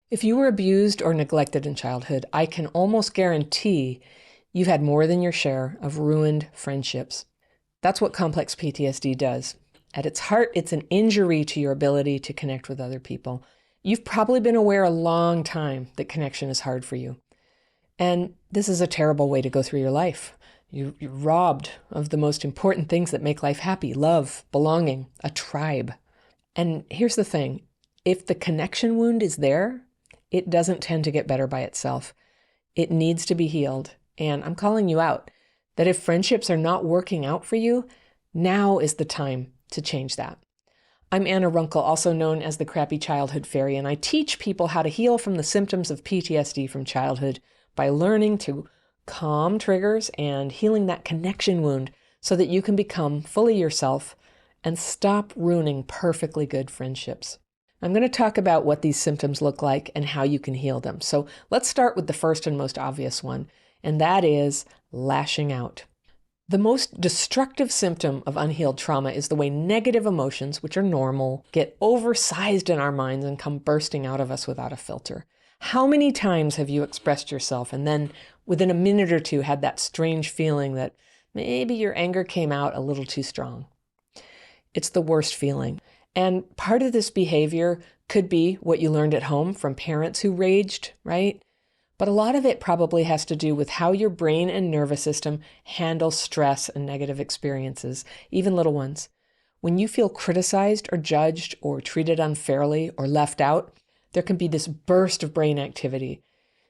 If you were abused or neglected in childhood, I can almost guarantee you've had more than your share of ruined friendships. That's what complex PTSD does. At its heart, it's an injury to your ability to connect with other people. You've probably been aware a long time that connection is hard for you. And this is a terrible way to go through your life. You're robbed of the most important things that make life happy: love, belonging, a tribe. And here's the thing. If the connection wound is there, it doesn't tend to get better by itself. It needs to be healed. And I'm calling you out that if friendships are not working out for you, now is the time to change that. I'm Anna Runkle, also known as the Crappy Childhood Fairy, and I teach people how to heal from the symptoms of PTSD from childhood by learning to calm triggers and healing that connection wound so that you can become fully yourself and stop ruining perfectly good friendships. I'm going to talk about what these symptoms look like and how you can heal them. So let's start with the first and most obvious one, and that is lashing out. The most destructive symptom of unhealed trauma is the way negative emotions, which are normal, get oversized in our minds and come bursting out of us without a filter. How many times have you expressed yourself and then within a minute or two had that strange feeling that maybe your anger came out a little too strong? It's the worst feeling. And part of this behavior could be what you learned at home from parents who raged, right? But a lot of it probably has to do with how your brain and nervous system handle stress and negative experiences, even little ones. When you feel criticized or judged or treated unfairly or left out, there can be this burst of brain activity.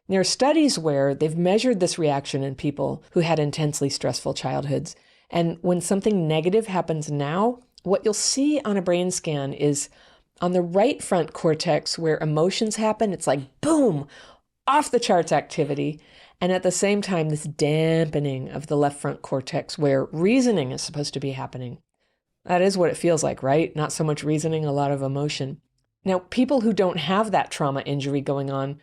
There are studies where they've measured this reaction in people who had intensely stressful childhoods. And when something negative happens now, what you'll see on a brain scan is on the right front cortex where emotions happen, it's like boom, off the charts activity. And at the same time, this dampening of the left front cortex where reasoning is supposed to be happening. That is what it feels like, right? Not so much reasoning, a lot of emotion. Now, people who don't have that trauma injury going on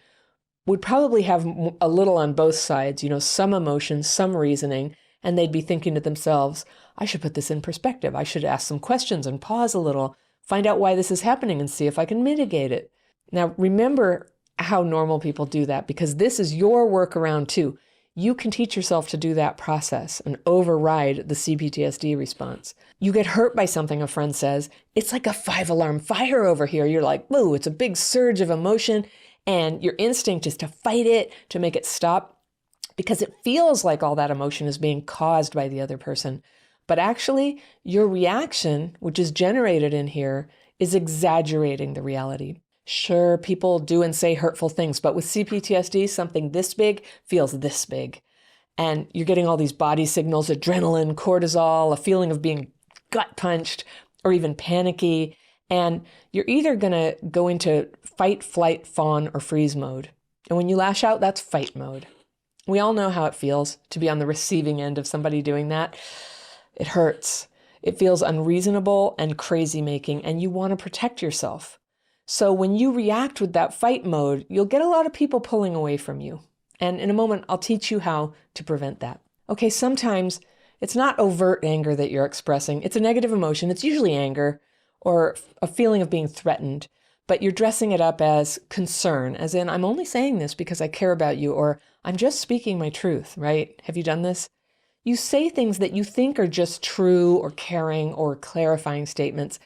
would probably have a little on both sides, some emotion, some reasoning, and they'd be thinking to themselves, I should put this in perspective. I should ask some questions and pause a little, find out why this is happening and see if I can mitigate it. Now, remember how normal people do that, because this is your workaround too. You can teach yourself to do that process and override the CPTSD response. You get hurt by something a friend says, it's like a 5-alarm fire over here. You're like, whoa, it's a big surge of emotion. And your instinct is to fight it, to make it stop, because it feels like all that emotion is being caused by the other person. But actually, your reaction, which is generated in here, is exaggerating the reality. Sure, people do and say hurtful things, but with CPTSD, something this big feels this big. And you're getting all these body signals, adrenaline, cortisol, a feeling of being gut punched, or even panicky. And you're either going to go into fight, flight, fawn, or freeze mode. And when you lash out, that's fight mode. We all know how it feels to be on the receiving end of somebody doing that. It hurts. It feels unreasonable and crazy making, and you want to protect yourself. So when you react with that fight mode, you'll get a lot of people pulling away from you. And in a moment, I'll teach you how to prevent that. Okay, sometimes it's not overt anger that you're expressing. It's a negative emotion. It's usually anger or a feeling of being threatened, but you're dressing it up as concern, as in, I'm only saying this because I care about you, or I'm just speaking my truth, right? Have you done this? You say things that you think are just true or caring or clarifying statements,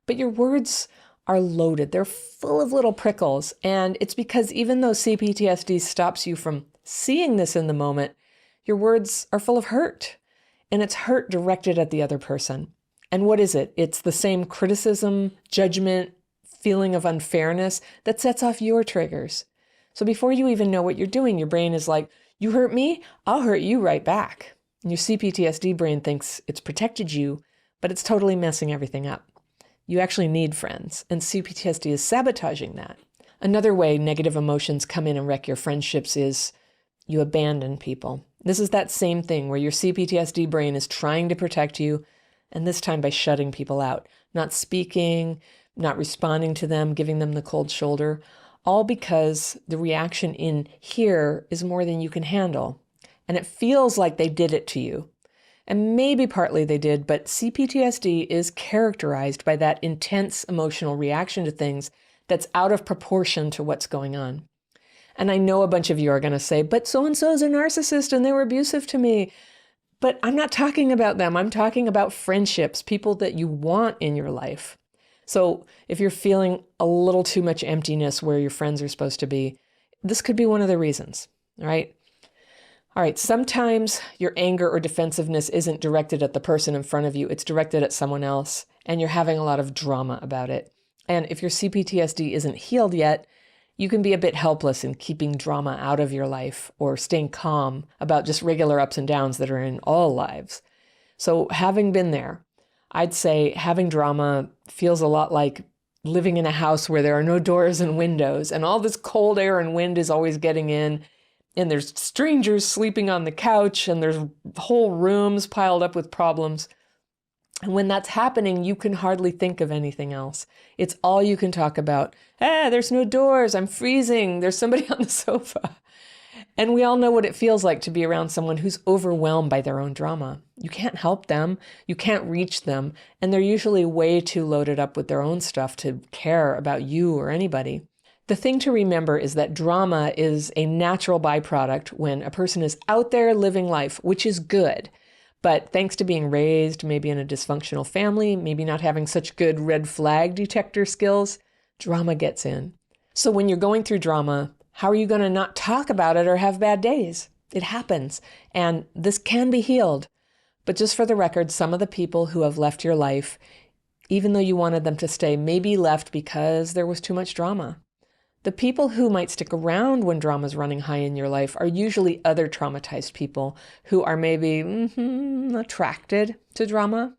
but your words are loaded. They're full of little prickles. And it's because even though CPTSD stops you from seeing this in the moment, your words are full of hurt. And it's hurt directed at the other person. And what is it? It's the same criticism, judgment, feeling of unfairness that sets off your triggers. So before you even know what you're doing, your brain is like, you hurt me, I'll hurt you right back. And your CPTSD brain thinks it's protected you, but it's totally messing everything up. You actually need friends, and CPTSD is sabotaging that. Another way negative emotions come in and wreck your friendships is you abandon people. This is that same thing where your CPTSD brain is trying to protect you, and this time by shutting people out, not speaking, not responding to them, giving them the cold shoulder, all because the reaction in here is more than you can handle. And it feels like they did it to you. And maybe partly they did, but CPTSD is characterized by that intense emotional reaction to things that's out of proportion to what's going on. And I know a bunch of you are going to say, but so-and-so is a narcissist and they were abusive to me. But I'm not talking about them. I'm talking about friendships, people that you want in your life. So if you're feeling a little too much emptiness where your friends are supposed to be, this could be one of the reasons, right? All right, sometimes your anger or defensiveness isn't directed at the person in front of you. It's directed at someone else, and you're having a lot of drama about it. And if your CPTSD isn't healed yet, you can be a bit helpless in keeping drama out of your life or staying calm about just regular ups and downs that are in all lives. So having been there, I'd say having drama feels a lot like living in a house where there are no doors and windows and all this cold air and wind is always getting in, and there's strangers sleeping on the couch and there's whole rooms piled up with problems. And when that's happening, you can hardly think of anything else. It's all you can talk about. There's no doors. I'm freezing. There's somebody on the sofa. And we all know what it feels like to be around someone who's overwhelmed by their own drama. You can't help them. You can't reach them. And they're usually way too loaded up with their own stuff to care about you or anybody. The thing to remember is that drama is a natural byproduct when a person is out there living life, which is good. But thanks to being raised maybe in a dysfunctional family, maybe not having such good red flag detector skills, drama gets in. So when you're going through drama, how are you going to not talk about it or have bad days? It happens. And this can be healed. But just for the record, some of the people who have left your life, even though you wanted them to stay, maybe left because there was too much drama. The people who might stick around when drama's running high in your life are usually other traumatized people who are maybe attracted to drama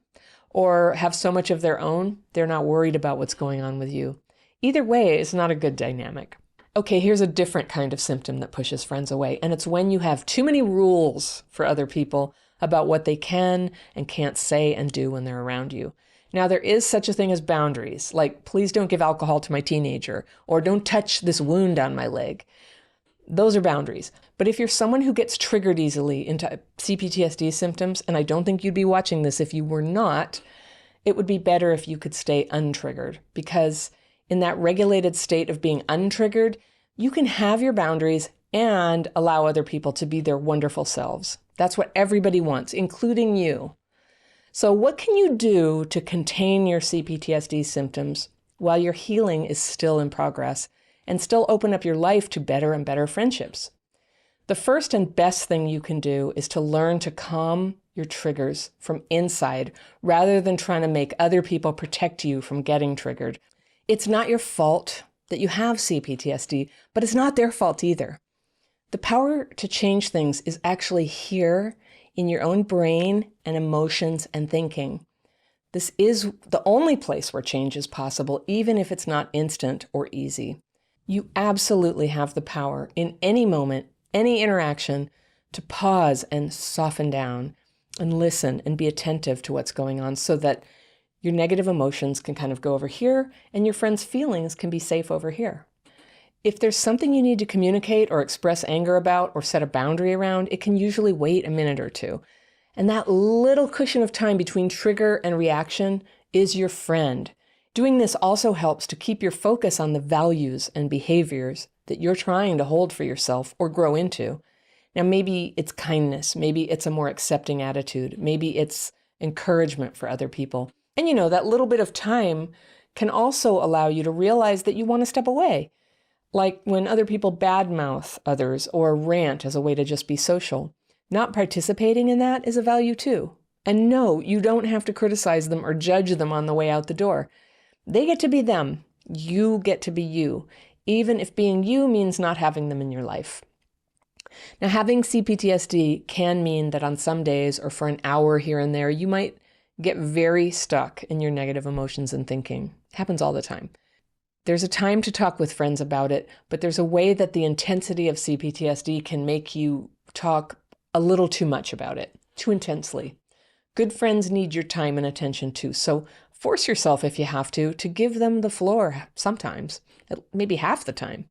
or have so much of their own, they're not worried about what's going on with you. Either way, it's not a good dynamic. Okay, here's a different kind of symptom that pushes friends away, and it's when you have too many rules for other people about what they can and can't say and do when they're around you. Now, there is such a thing as boundaries, like please don't give alcohol to my teenager, or don't touch this wound on my leg. Those are boundaries. But if you're someone who gets triggered easily into CPTSD symptoms, and I don't think you'd be watching this if you were not, it would be better if you could stay untriggered, because in that regulated state of being untriggered, you can have your boundaries and allow other people to be their wonderful selves. That's what everybody wants, including you. So what can you do to contain your CPTSD symptoms while your healing is still in progress and still open up your life to better and better friendships? The first and best thing you can do is to learn to calm your triggers from inside rather than trying to make other people protect you from getting triggered. It's not your fault that you have CPTSD, but it's not their fault either. The power to change things is actually here in your own brain and emotions and thinking. This is the only place where change is possible, even if it's not instant or easy. You absolutely have the power in any moment, any interaction, to pause and soften down and listen and be attentive to what's going on so that your negative emotions can kind of go over here and your friends' feelings can be safe over here. If there's something you need to communicate or express anger about or set a boundary around, it can usually wait a minute or two. And that little cushion of time between trigger and reaction is your friend. Doing this also helps to keep your focus on the values and behaviors that you're trying to hold for yourself or grow into. Now, maybe it's kindness, maybe it's a more accepting attitude, maybe it's encouragement for other people. And that little bit of time can also allow you to realize that you want to step away. Like when other people badmouth others or rant as a way to just be social. Not participating in that is a value too. And no, you don't have to criticize them or judge them on the way out the door. They get to be them. You get to be you, even if being you means not having them in your life. Now, having CPTSD can mean that on some days or for an hour here and there, you might get very stuck in your negative emotions and thinking. It happens all the time. There's a time to talk with friends about it, but there's a way that the intensity of CPTSD can make you talk a little too much about it, too intensely. Good friends need your time and attention too, so force yourself if you have to give them the floor sometimes, maybe half the time.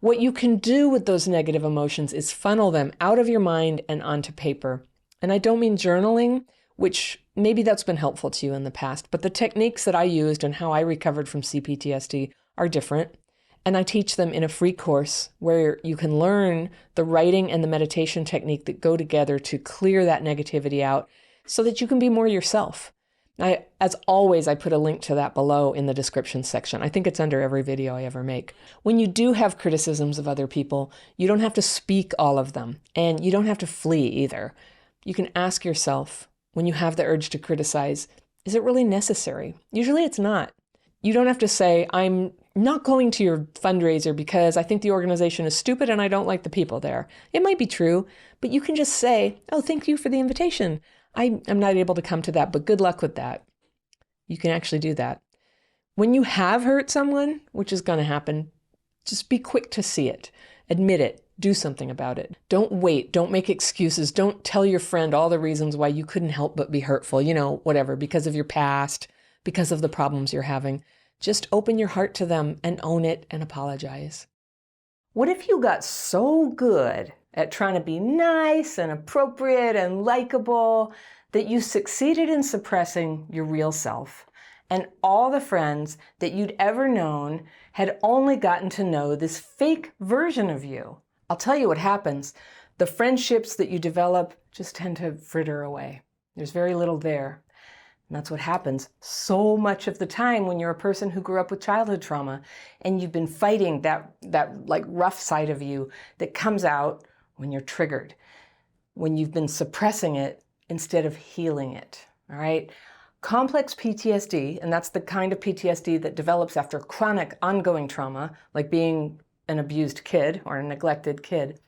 What you can do with those negative emotions is funnel them out of your mind and onto paper. And I don't mean journaling, which maybe that's been helpful to you in the past, but the techniques that I used and how I recovered from CPTSD are different. And I teach them in a free course where you can learn the writing and the meditation technique that go together to clear that negativity out so that you can be more yourself. As always, I put a link to that below in the description section. I think it's under every video I ever make. When you do have criticisms of other people, you don't have to speak all of them, and you don't have to flee either. You can ask yourself, when you have the urge to criticize, is it really necessary? Usually it's not. You don't have to say, I'm not going to your fundraiser because I think the organization is stupid and I don't like the people there. It might be true, but you can just say, oh, thank you for the invitation. I'm not able to come to that, but good luck with that. You can actually do that. When you have hurt someone, which is going to happen, just be quick to see it. Admit it. Do something about it. Don't wait. Don't make excuses. Don't tell your friend all the reasons why you couldn't help but be hurtful, whatever, because of your past, because of the problems you're having. Just open your heart to them and own it and apologize. What if you got so good at trying to be nice and appropriate and likable that you succeeded in suppressing your real self, and all the friends that you'd ever known had only gotten to know this fake version of you? I'll tell you what happens. The friendships that you develop just tend to fritter away. There's very little there. And that's what happens so much of the time when you're a person who grew up with childhood trauma and you've been fighting that like rough side of you that comes out when you're triggered, when you've been suppressing it instead of healing it, all right? Complex PTSD, and that's the kind of PTSD that develops after chronic ongoing trauma, like being an abused kid or a neglected kid,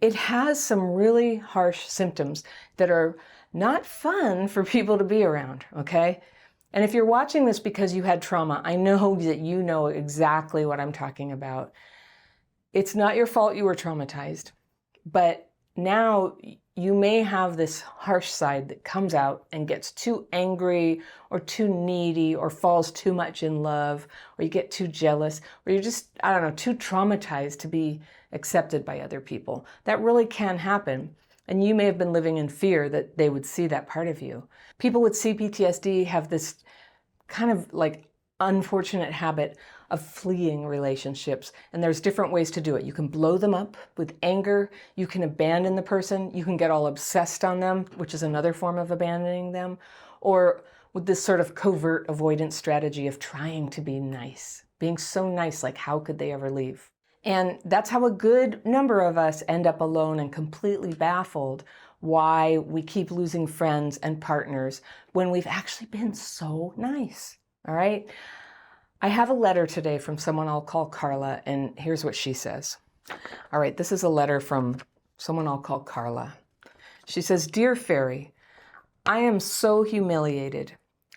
it has some really harsh symptoms that are not fun for people to be around, okay? And if you're watching this because you had trauma, I know that you know exactly what I'm talking about. It's not your fault you were traumatized, but now you may have this harsh side that comes out and gets too angry or too needy or falls too much in love, or you get too jealous, or you're just, too traumatized to be accepted by other people. That really can happen. And you may have been living in fear that they would see that part of you. People with CPTSD have this kind of like unfortunate habit of fleeing relationships. And there's different ways to do it. You can blow them up with anger. You can abandon the person. You can get all obsessed on them, which is another form of abandoning them. Or with this sort of covert avoidance strategy of trying to be nice, being so nice, like how could they ever leave? And that's how a good number of us end up alone and completely baffled why we keep losing friends and partners when we've actually been so nice, all right? I have a letter today from someone I'll call Carla, and here's what she says. All right, this is a letter from someone I'll call Carla. She says, "Dear Fairy, I am so humiliated.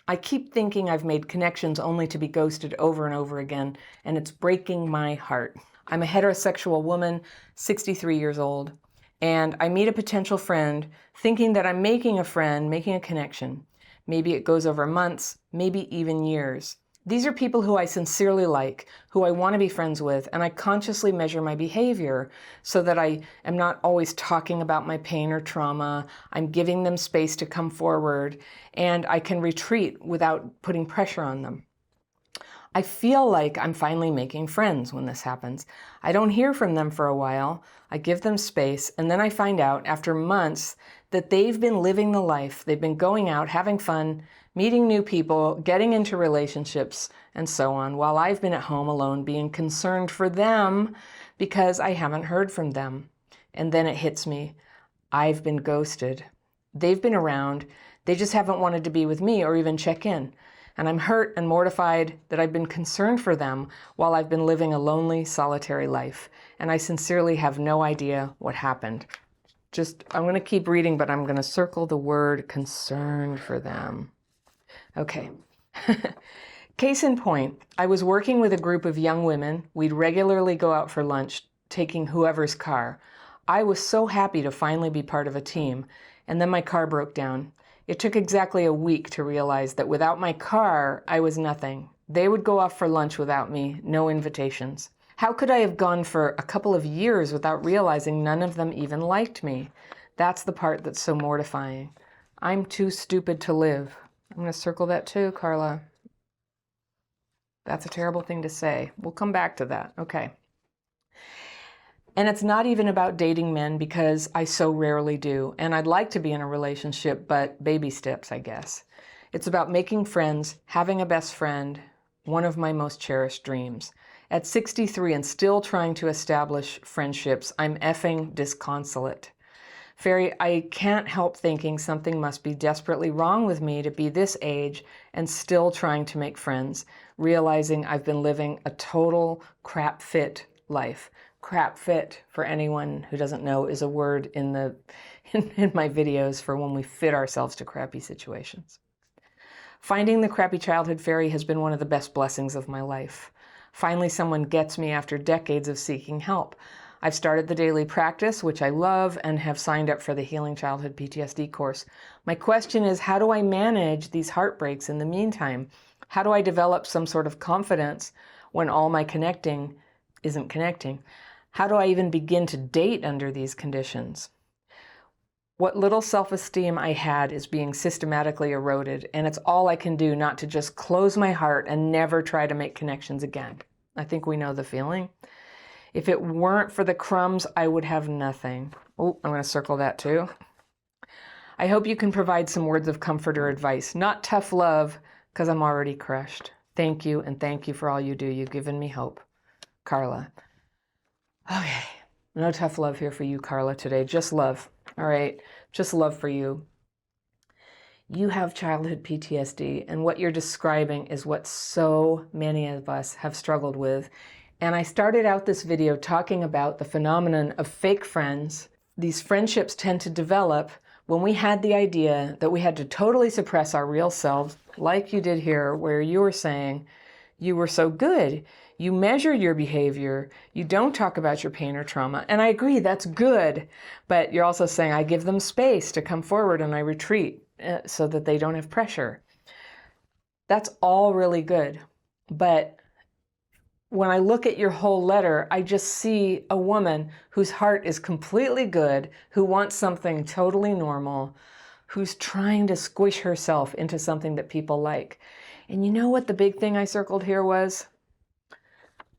I keep thinking I've made connections only to be ghosted over and over again, and it's breaking my heart. I'm a heterosexual woman, 63 years old, and I meet a potential friend thinking that I'm making a friend, making a connection. Maybe it goes over months, maybe even years. These are people who I sincerely like, who I want to be friends with, and I consciously measure my behavior so that I am not always talking about my pain or trauma. I'm giving them space to come forward, and I can retreat without putting pressure on them. I feel like I'm finally making friends when this happens. I don't hear from them for a while. I give them space, and then I find out after months that they've been living the life. They've been going out, having fun, meeting new people, getting into relationships, and so on, while I've been at home alone being concerned for them because I haven't heard from them. And then it hits me. I've been ghosted. They've been around. They just haven't wanted to be with me or even check in. And I'm hurt and mortified that I've been concerned for them while I've been living a lonely, solitary life. And I sincerely have no idea what happened." I'm going to keep reading, but I'm going to circle the word concerned for them. Okay. Case in point, I was working with a group of young women. We'd regularly go out for lunch, taking whoever's car. I was so happy to finally be part of a team, and then my car broke down. It took exactly a week to realize that without my car, I was nothing. They would go off for lunch without me, no invitations. How could I have gone for a couple of years without realizing none of them even liked me? That's the part that's so mortifying. I'm too stupid to live. I'm going to circle that too, Carla. That's a terrible thing to say. We'll come back to that. Okay. And it's not even about dating men, because I so rarely do. And I'd like to be in a relationship, but baby steps, I guess. It's about making friends, having a best friend, one of my most cherished dreams. At 63 and still trying to establish friendships, I'm effing disconsolate. Fairy, I can't help thinking something must be desperately wrong with me to be this age and still trying to make friends, realizing I've been living a total crap fit life. Crap fit, for anyone who doesn't know, is a word in my videos for when we fit ourselves to crappy situations. Finding the crappy childhood fairy has been one of the best blessings of my life. Finally, someone gets me after decades of seeking help. I've started the daily practice, which I love, and have signed up for the Healing Childhood PTSD course. My question is, how do I manage these heartbreaks in the meantime? How do I develop some sort of confidence when all my connecting isn't connecting? How do I even begin to date under these conditions? What little self-esteem I had is being systematically eroded, and it's all I can do not to just close my heart and never try to make connections again. I think we know the feeling. If it weren't for the crumbs, I would have nothing. Oh, I'm going to circle that too. I hope you can provide some words of comfort or advice, not tough love, because I'm already crushed. Thank you, and thank you for all you do. You've given me hope. Carla. Okay, no tough love here for you, Carla, today. Just love. All right, just love for you. You have childhood PTSD, and what you're describing is what so many of us have struggled with. And I started out this video talking about the phenomenon of fake friends. These friendships tend to develop when we had the idea that we had to totally suppress our real selves, like you did here, where you were saying you were so good. You measure your behavior. You don't talk about your pain or trauma. And I agree, that's good. But you're also saying, I give them space to come forward and I retreat so that they don't have pressure. That's all really good. But when I look at your whole letter, I just see a woman whose heart is completely good, who wants something totally normal, who's trying to squish herself into something that people like. And you know what the big thing I circled here was?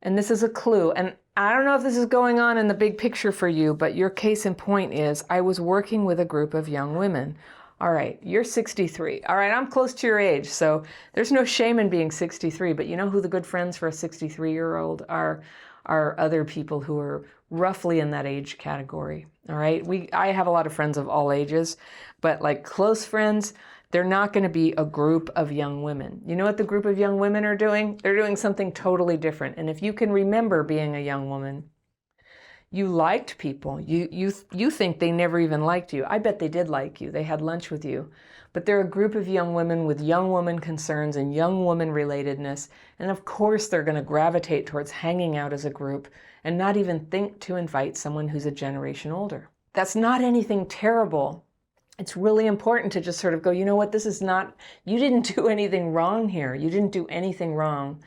And this is a clue. And I don't know if this is going on in the big picture for you, but your case in point is I was working with a group of young women. All right, you're 63. All right, I'm close to your age, so there's no shame in being 63, but you know who the good friends for a 63-year-old are other people who are roughly in that age category. All right, I have a lot of friends of all ages, but like close friends, they're not going to be a group of young women. You know what the group of young women are doing? They're doing something totally different. And if you can remember being a young woman, you liked people. You think they never even liked you. I bet they did like you. They had lunch with you. But they're a group of young women with young woman concerns and young woman relatedness. And of course, they're going to gravitate towards hanging out as a group and not even think to invite someone who's a generation older. That's not anything terrible. It's really important to just sort of go, you know what, this is not, you didn't do anything wrong here. You didn't do anything wrong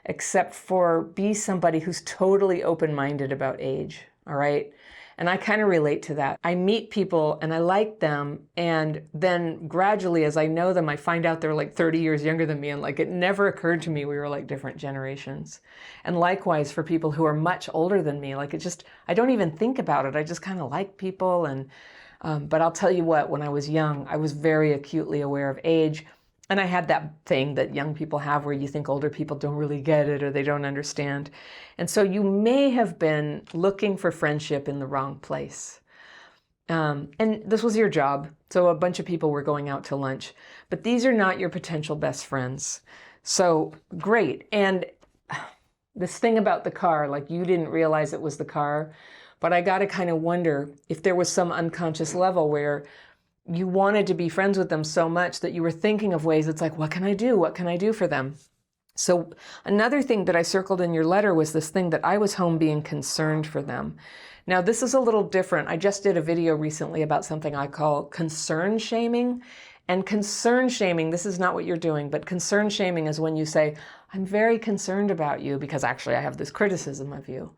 except for be somebody who's totally open-minded about age, all right? And I kind of relate to that. I meet people and I like them, and then gradually as I know them, I find out they're like 30 years younger than me, and like it never occurred to me we were like different generations. And likewise for people who are much older than me, like it just, I don't even think about it. I just kind of like people. And but I'll tell you what, when I was young, I was very acutely aware of age. And I had that thing that young people have where you think older people don't really get it or they don't understand. And so you may have been looking for friendship in the wrong place. And this was your job. So a bunch of people were going out to lunch. But these are not your potential best friends. So great. And this thing about the car, like you didn't realize it was the car. But I got to kind of wonder if there was some unconscious level where you wanted to be friends with them so much that you were thinking of ways, it's like, what can I do? What can I do for them? So another thing that I circled in your letter was this thing that I was home being concerned for them. Now, this is a little different. I just did a video recently about something I call concern shaming. And concern shaming, this is not what you're doing, but concern shaming is when you say, I'm very concerned about you because actually I have this criticism of you.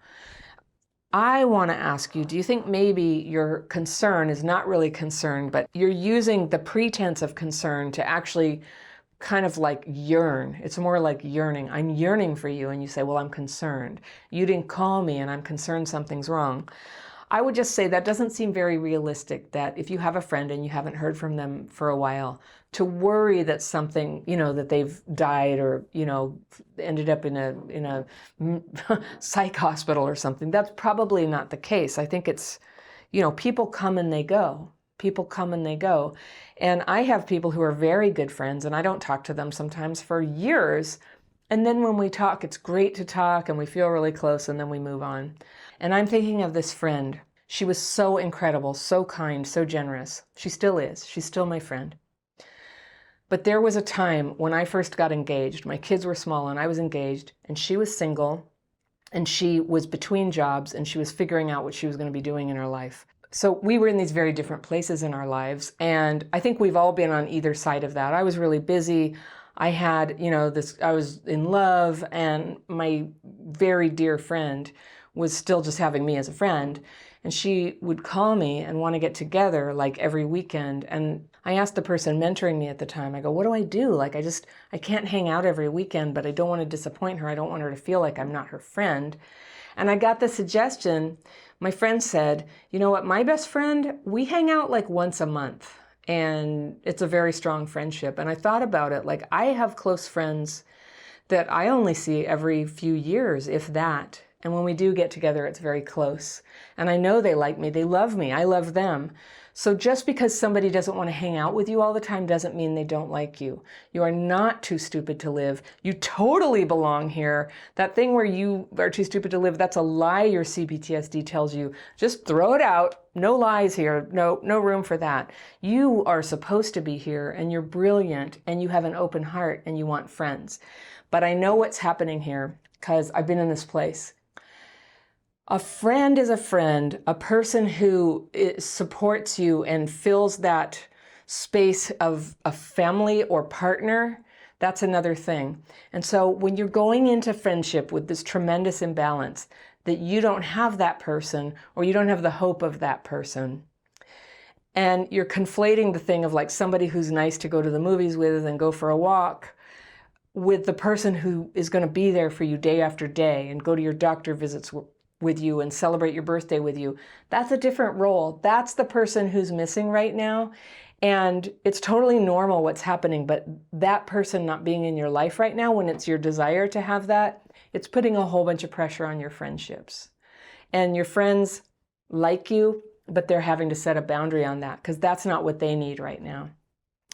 I want to ask you, do you think maybe your concern is not really concern, but you're using the pretense of concern to actually kind of like yearn. It's more like yearning. I'm yearning for you. And you say, well, I'm concerned. You didn't call me and I'm concerned something's wrong. I would just say that doesn't seem very realistic, that if you have a friend and you haven't heard from them for a while, to worry that something, that they've died or, ended up in a psych hospital or something. That's probably not the case. I think it's, people come and they go. People come and they go. And I have people who are very good friends and I don't talk to them sometimes for years. And then when we talk, it's great to talk and we feel really close and then we move on. And I'm thinking of this friend. She was so incredible, so kind, so generous. She still is. She's still my friend. But there was a time when I first got engaged. My kids were small and I was engaged and she was single and she was between jobs and she was figuring out what she was going to be doing in her life. So we were in these very different places in our lives. And I think we've all been on either side of that. I was really busy. I had, I was in love and my very dear friend was still just having me as a friend. And she would call me and want to get together like every weekend. And I asked the person mentoring me at the time, I go, what do I do? Like, I can't hang out every weekend, but I don't want to disappoint her. I don't want her to feel like I'm not her friend. And I got the suggestion, my friend said, you know what, my best friend, we hang out like once a month. And it's a very strong friendship. And I thought about it, like I have close friends that I only see every few years, if that. And when we do get together, it's very close. And I know they like me, they love me, I love them. So just because somebody doesn't want to hang out with you all the time doesn't mean they don't like you. You are not too stupid to live. You totally belong here. That thing where you are too stupid to live, that's a lie your CPTSD tells you. Just throw it out. No lies here. No room for that. You are supposed to be here and you're brilliant and you have an open heart and you want friends. But I know what's happening here because I've been in this place. A friend is a friend, a person who supports you and fills that space of a family or partner. That's another thing. And so when you're going into friendship with this tremendous imbalance, that you don't have that person or you don't have the hope of that person, and you're conflating the thing of like somebody who's nice to go to the movies with and go for a walk with the person who is going to be there for you day after day and go to your doctor visits with you and celebrate your birthday with you. That's a different role. That's the person who's missing right now. And it's totally normal what's happening, but that person not being in your life right now, when it's your desire to have that, it's putting a whole bunch of pressure on your friendships. And your friends like you, but they're having to set a boundary on that because that's not what they need right now.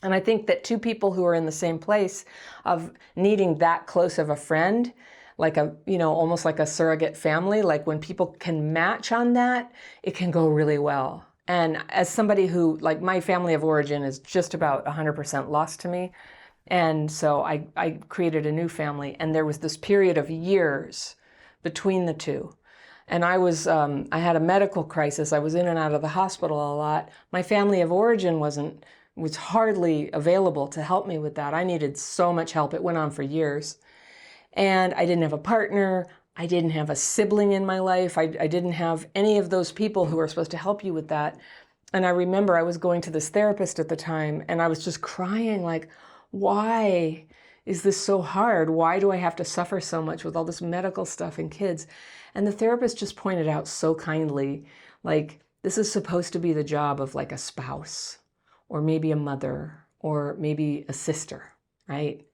And I think that two people who are in the same place of needing that close of a friend, like almost like a surrogate family, like when people can match on that, it can go really well. And as somebody who, like my family of origin is just about 100% lost to me. And so I created a new family and there was this period of years between the two. And I had a medical crisis. I was in and out of the hospital a lot. My family of origin was hardly available to help me with that. I needed so much help. It went on for years. And I didn't have a partner. I didn't have a sibling in my life. I didn't have any of those people who are supposed to help you with that. And I remember I was going to this therapist at the time and I was just crying like, why is this so hard? Why do I have to suffer so much with all this medical stuff and kids? And the therapist just pointed out so kindly, like, this is supposed to be the job of like a spouse or maybe a mother or maybe a sister, right?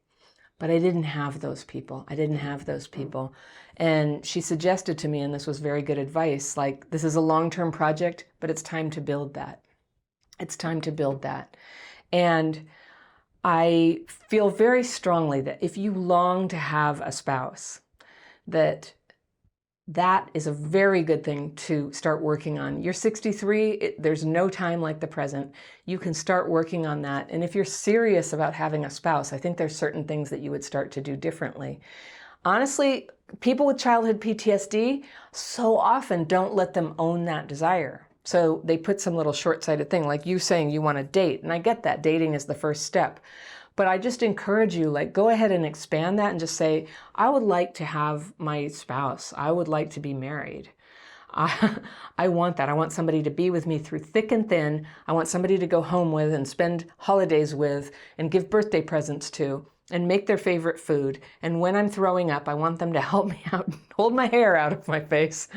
But I didn't have those people. I didn't have those people. And she suggested to me, and this was very good advice, like, this is a long-term project, but it's time to build that. It's time to build that. And I feel very strongly that if you long to have a spouse, that is a very good thing to start working on. You're 63, there's no time like the present. You can start working on that. And if you're serious about having a spouse, I think there's certain things that you would start to do differently. Honestly, people with childhood PTSD so often don't let them own that desire. So they put some little short-sighted thing, like you saying you want to date. And I get that, dating is the first step. But I just encourage you, like, go ahead and expand that and just say, I would like to have my spouse. I would like to be married. I want that. I want somebody to be with me through thick and thin. I want somebody to go home with and spend holidays with and give birthday presents to and make their favorite food. And when I'm throwing up, I want them to help me out and hold my hair out of my face.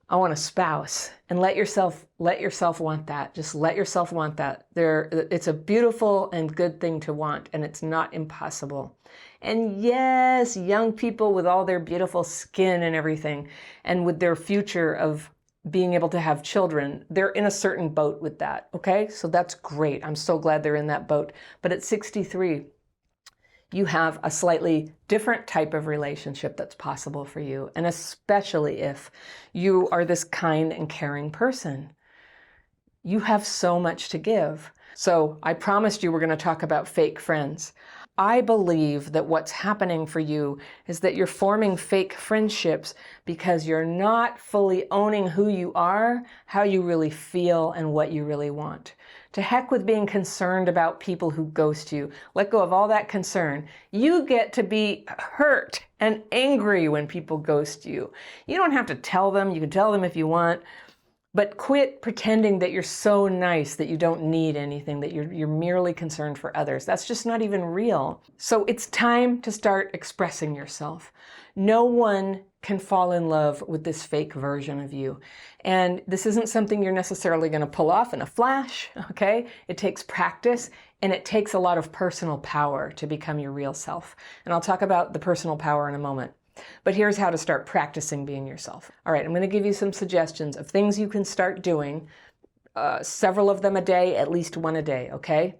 I want a spouse, and let yourself want that. Just let yourself want that. It's a beautiful and good thing to want, and it's not impossible. And yes, young people with all their beautiful skin and everything, and with their future of being able to have children, they're in a certain boat with that, okay? So that's great. I'm so glad they're in that boat. But at 63, you have a slightly different type of relationship that's possible for you, and especially if you are this kind and caring person. You have so much to give. So I promised you we're going to talk about fake friends. I believe that what's happening for you is that you're forming fake friendships because you're not fully owning who you are, how you really feel, and what you really want. To heck with being concerned about people who ghost you. Let go of all that concern. You get to be hurt and angry when people ghost you. You don't have to tell them. You can tell them if you want. But quit pretending that you're so nice that you don't need anything, that you're merely concerned for others. That's just not even real. So it's time to start expressing yourself. No one can fall in love with this fake version of you. And this isn't something you're necessarily going to pull off in a flash, okay? It takes practice, and it takes a lot of personal power to become your real self. And I'll talk about the personal power in a moment. But here's how to start practicing being yourself. All right, I'm going to give you some suggestions of things you can start doing, several of them a day, at least one a day, okay?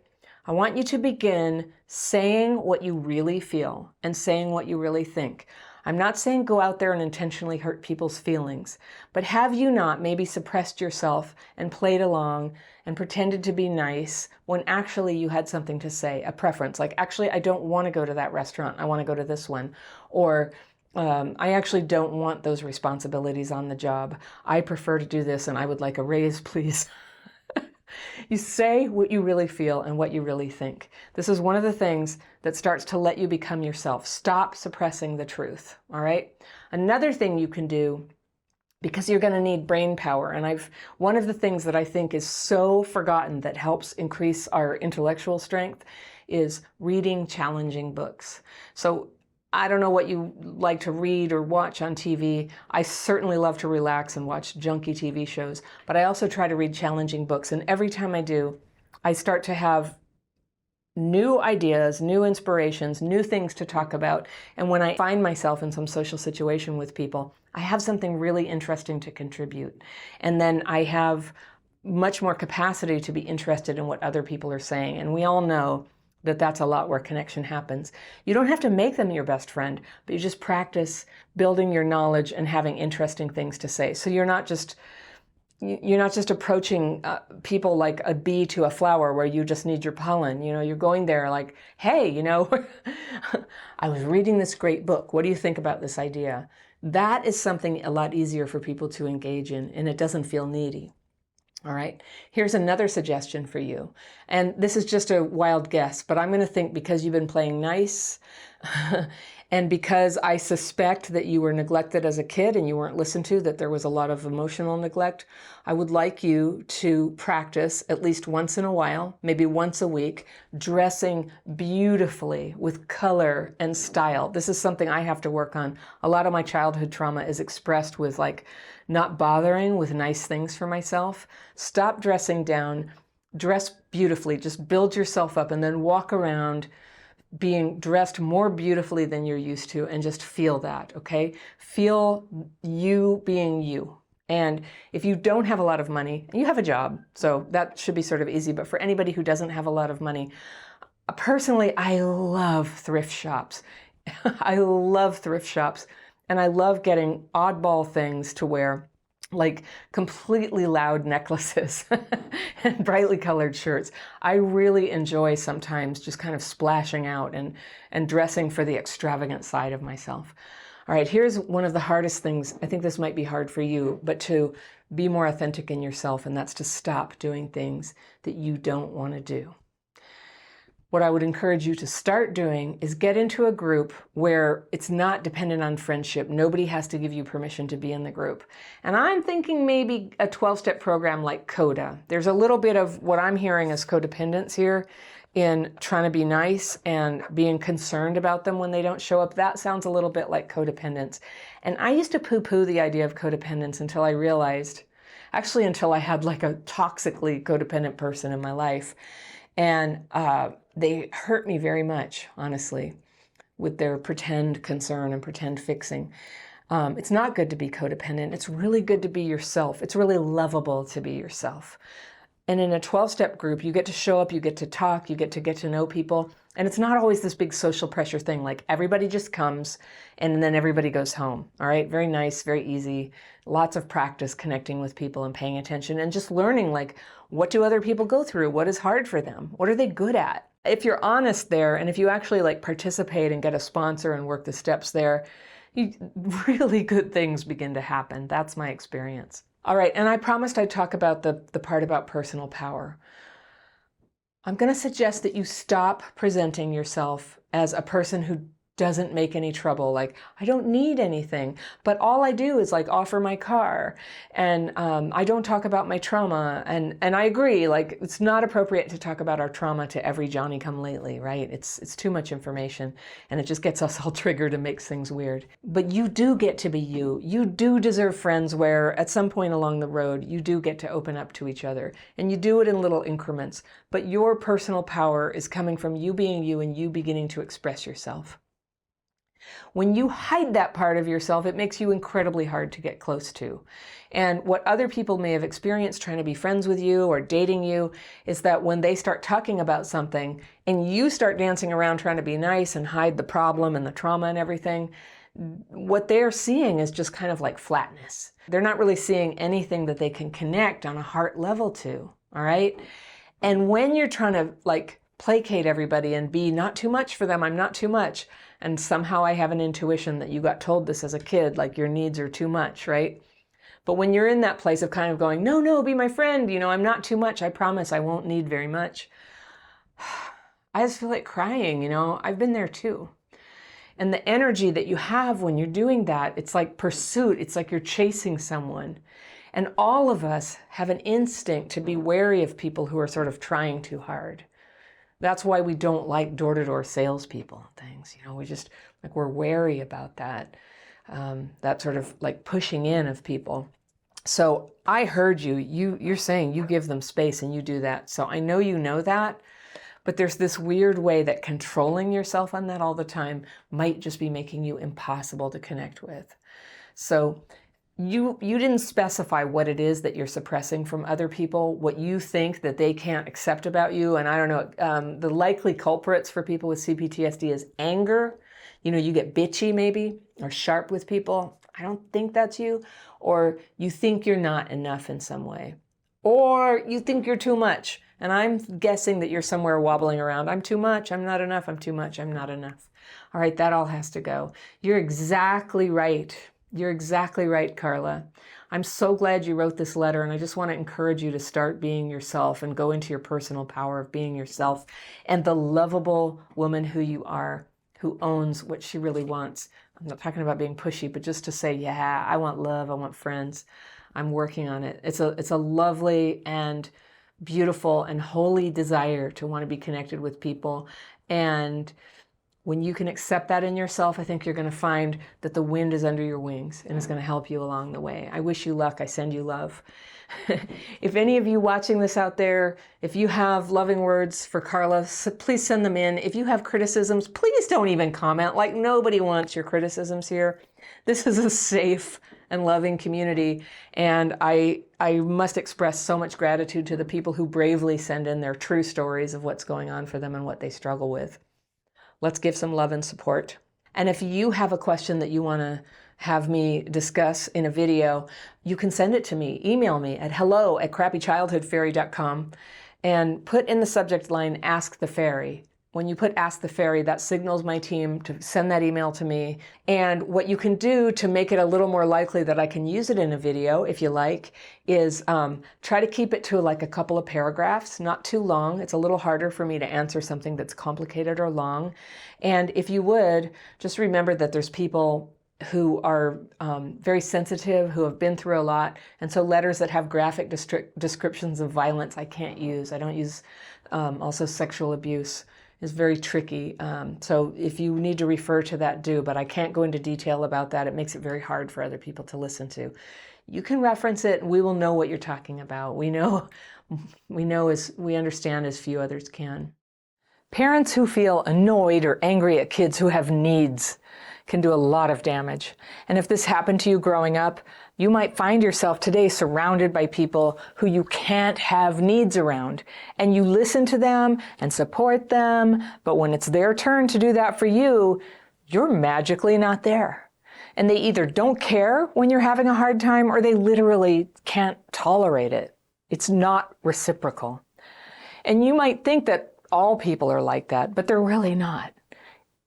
I want you to begin saying what you really feel and saying what you really think. I'm not saying go out there and intentionally hurt people's feelings, but have you not maybe suppressed yourself and played along and pretended to be nice when actually you had something to say, a preference, like actually I don't want to go to that restaurant, I want to go to this one, or I actually don't want those responsibilities on the job. I prefer to do this and I would like a raise, please. You say what you really feel and what you really think. This is one of the things that starts to let you become yourself. Stop suppressing the truth, all right? Another thing you can do, because you're going to need brain power, and one of the things that I think is so forgotten that helps increase our intellectual strength is reading challenging books. So I don't know what you like to read or watch on TV. I certainly love to relax and watch junky TV shows, but I also try to read challenging books. And every time I do, I start to have new ideas, new inspirations, new things to talk about. And when I find myself in some social situation with people, I have something really interesting to contribute. And then I have much more capacity to be interested in what other people are saying. And we all know that that's a lot where connection happens. You don't have to make them your best friend, but you just practice building your knowledge and having interesting things to say. So you're not just approaching people like a bee to a flower where you just need your pollen. You know, you're going there like, hey, you know, I was reading this great book. What do you think about this idea? That is something a lot easier for people to engage in, and it doesn't feel needy. All right, here's another suggestion for you. And this is just a wild guess, but I'm going to think because you've been playing nice and because I suspect that you were neglected as a kid and you weren't listened to, that there was a lot of emotional neglect, I would like you to practice at least once in a while, maybe once a week, dressing beautifully with color and style. This is something I have to work on. A lot of my childhood trauma is expressed with like not bothering with nice things for myself. Stop dressing down, dress beautifully, just build yourself up and then walk around being dressed more beautifully than you're used to and just feel that, okay? Feel you being you. And if you don't have a lot of money, you have a job, so that should be sort of easy, but for anybody who doesn't have a lot of money, personally, I love thrift shops. I love thrift shops, and I love getting oddball things to wear, like completely loud necklaces and brightly colored shirts. I really enjoy sometimes just kind of splashing out and dressing for the extravagant side of myself. All right, here's one of the hardest things. I think this might be hard for you, but to be more authentic in yourself, and that's to stop doing things that you don't want to do. what I would encourage you to start doing is get into a group where it's not dependent on friendship. Nobody has to give you permission to be in the group. And I'm thinking maybe a 12-step program like CODA. There's a little bit of what I'm hearing as codependence here in trying to be nice and being concerned about them when they don't show up. That sounds a little bit like codependence. And I used to poo-poo the idea of codependence until I realized, actually until I had like a toxically codependent person in my life. And they hurt me very much, honestly, with their pretend concern and pretend fixing. It's not good to be codependent. It's really good to be yourself. It's really lovable to be yourself. And in a 12-step group, you get to show up, you get to talk, you get to know people. And it's not always this big social pressure thing, like everybody just comes and then everybody goes home. All right, very nice, very easy. Lots of practice connecting with people and paying attention and just learning, like, what do other people go through? What is hard for them? What are they good at? If you're honest there, and if you actually like participate and get a sponsor and work the steps there, really good things begin to happen. That's my experience. All right, and I promised I'd talk about the part about personal power. I'm going to suggest that you stop presenting yourself as a person who doesn't make any trouble. Like, I don't need anything, but all I do is like offer my car, and I don't talk about my trauma. And I agree, like, it's not appropriate to talk about our trauma to every Johnny come lately, right? It's too much information, and it just gets us all triggered and makes things weird. But you do get to be you. You do deserve friends where at some point along the road, you do get to open up to each other, and you do it in little increments. But your personal power is coming from you being you and you beginning to express yourself. When you hide that part of yourself, it makes you incredibly hard to get close to. And what other people may have experienced trying to be friends with you or dating you is that when they start talking about something and you start dancing around trying to be nice and hide the problem and the trauma and everything, what they're seeing is just kind of like flatness. They're not really seeing anything that they can connect on a heart level to, all right? And when you're trying to like placate everybody and be not too much for them, I'm not too much, and somehow I have an intuition that you got told this as a kid, like your needs are too much, right? But when you're in that place of kind of going, no, be my friend, I'm not too much, I promise I won't need very much, I just feel like crying, I've been there too. And the energy that you have when you're doing that, it's like pursuit, it's like you're chasing someone. And all of us have an instinct to be wary of people who are sort of trying too hard. That's why we don't like door-to-door salespeople and things. We just, like, we're wary about that. That sort of like pushing in of people. So I heard you. You're saying you give them space and you do that. So I know you know that, but there's this weird way that controlling yourself on that all the time might just be making you impossible to connect with. So you didn't specify what it is that you're suppressing from other people, what you think that they can't accept about you. And I don't know, the likely culprits for people with CPTSD is anger. You get bitchy maybe, or sharp with people. I don't think that's you. Or you think you're not enough in some way. Or you think you're too much. And I'm guessing that you're somewhere wobbling around. I'm too much, I'm not enough, I'm too much, I'm not enough. All right, that all has to go. You're exactly right. You're exactly right, Carla. I'm so glad you wrote this letter, and I just want to encourage you to start being yourself and go into your personal power of being yourself and the lovable woman who you are, who owns what she really wants. I'm not talking about being pushy, but just to say, yeah, I want love, I want friends. I'm working on it. It's a lovely and beautiful and holy desire to want to be connected with people. And when you can accept that in yourself, I think you're going to find that the wind is under your wings and is going to help you along the way. I wish you luck. I send you love. If any of you watching this out there, if you have loving words for Carla, please send them in. If you have criticisms, please don't even comment. Like, nobody wants your criticisms here. This is a safe and loving community. And I must express so much gratitude to the people who bravely send in their true stories of what's going on for them and what they struggle with. Let's give some love and support. And if you have a question that you want to have me discuss in a video, you can send it to me. Email me at hello@crappychildhoodfairy.com and put in the subject line, Ask the Fairy. When you put Ask the Fairy, that signals my team to send that email to me. And what you can do to make it a little more likely that I can use it in a video, if you like, is try to keep it to like a couple of paragraphs, not too long. It's a little harder for me to answer something that's complicated or long. And if you would, just remember that there's people who are very sensitive, who have been through a lot. And so letters that have graphic descriptions of violence, I can't use. I don't use also sexual abuse. Is very tricky. So if you need to refer to that, do, but I can't go into detail about that. It makes it very hard for other people to listen to. You can reference it and we will know what you're talking about. We understand as few others can. Parents who feel annoyed or angry at kids who have needs can do a lot of damage. And if this happened to you growing up, you might find yourself today surrounded by people who you can't have needs around. And you listen to them and support them, but when it's their turn to do that for you, you're magically not there. And they either don't care when you're having a hard time or they literally can't tolerate it. It's not reciprocal. And you might think that all people are like that, but they're really not.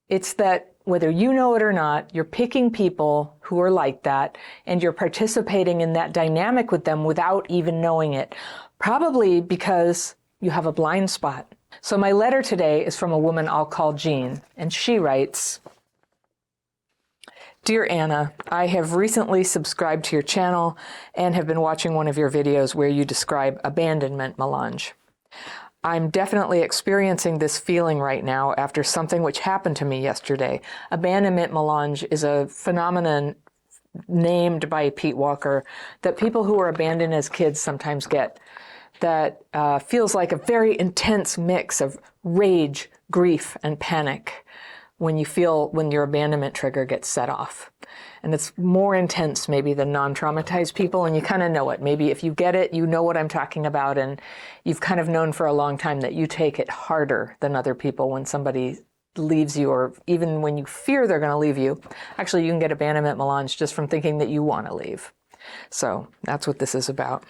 It's that whether you know it or not, you're picking people who are like that, and you're participating in that dynamic with them without even knowing it, probably because you have a blind spot. So my letter today is from a woman I'll call Jean, and she writes, Dear Anna, I have recently subscribed to your channel and have been watching one of your videos where you describe abandonment melange. I'm definitely experiencing this feeling right now after something which happened to me yesterday. Abandonment melange is a phenomenon named by Pete Walker that people who are abandoned as kids sometimes get that feels like a very intense mix of rage, grief, and panic when your abandonment trigger gets set off. And it's more intense maybe than non-traumatized people, and you kind of know it. Maybe if you get it, you know what I'm talking about, and you've kind of known for a long time that you take it harder than other people when somebody leaves you, or even when you fear they're going to leave you. Actually, you can get abandonment melange just from thinking that you want to leave. So that's what this is about.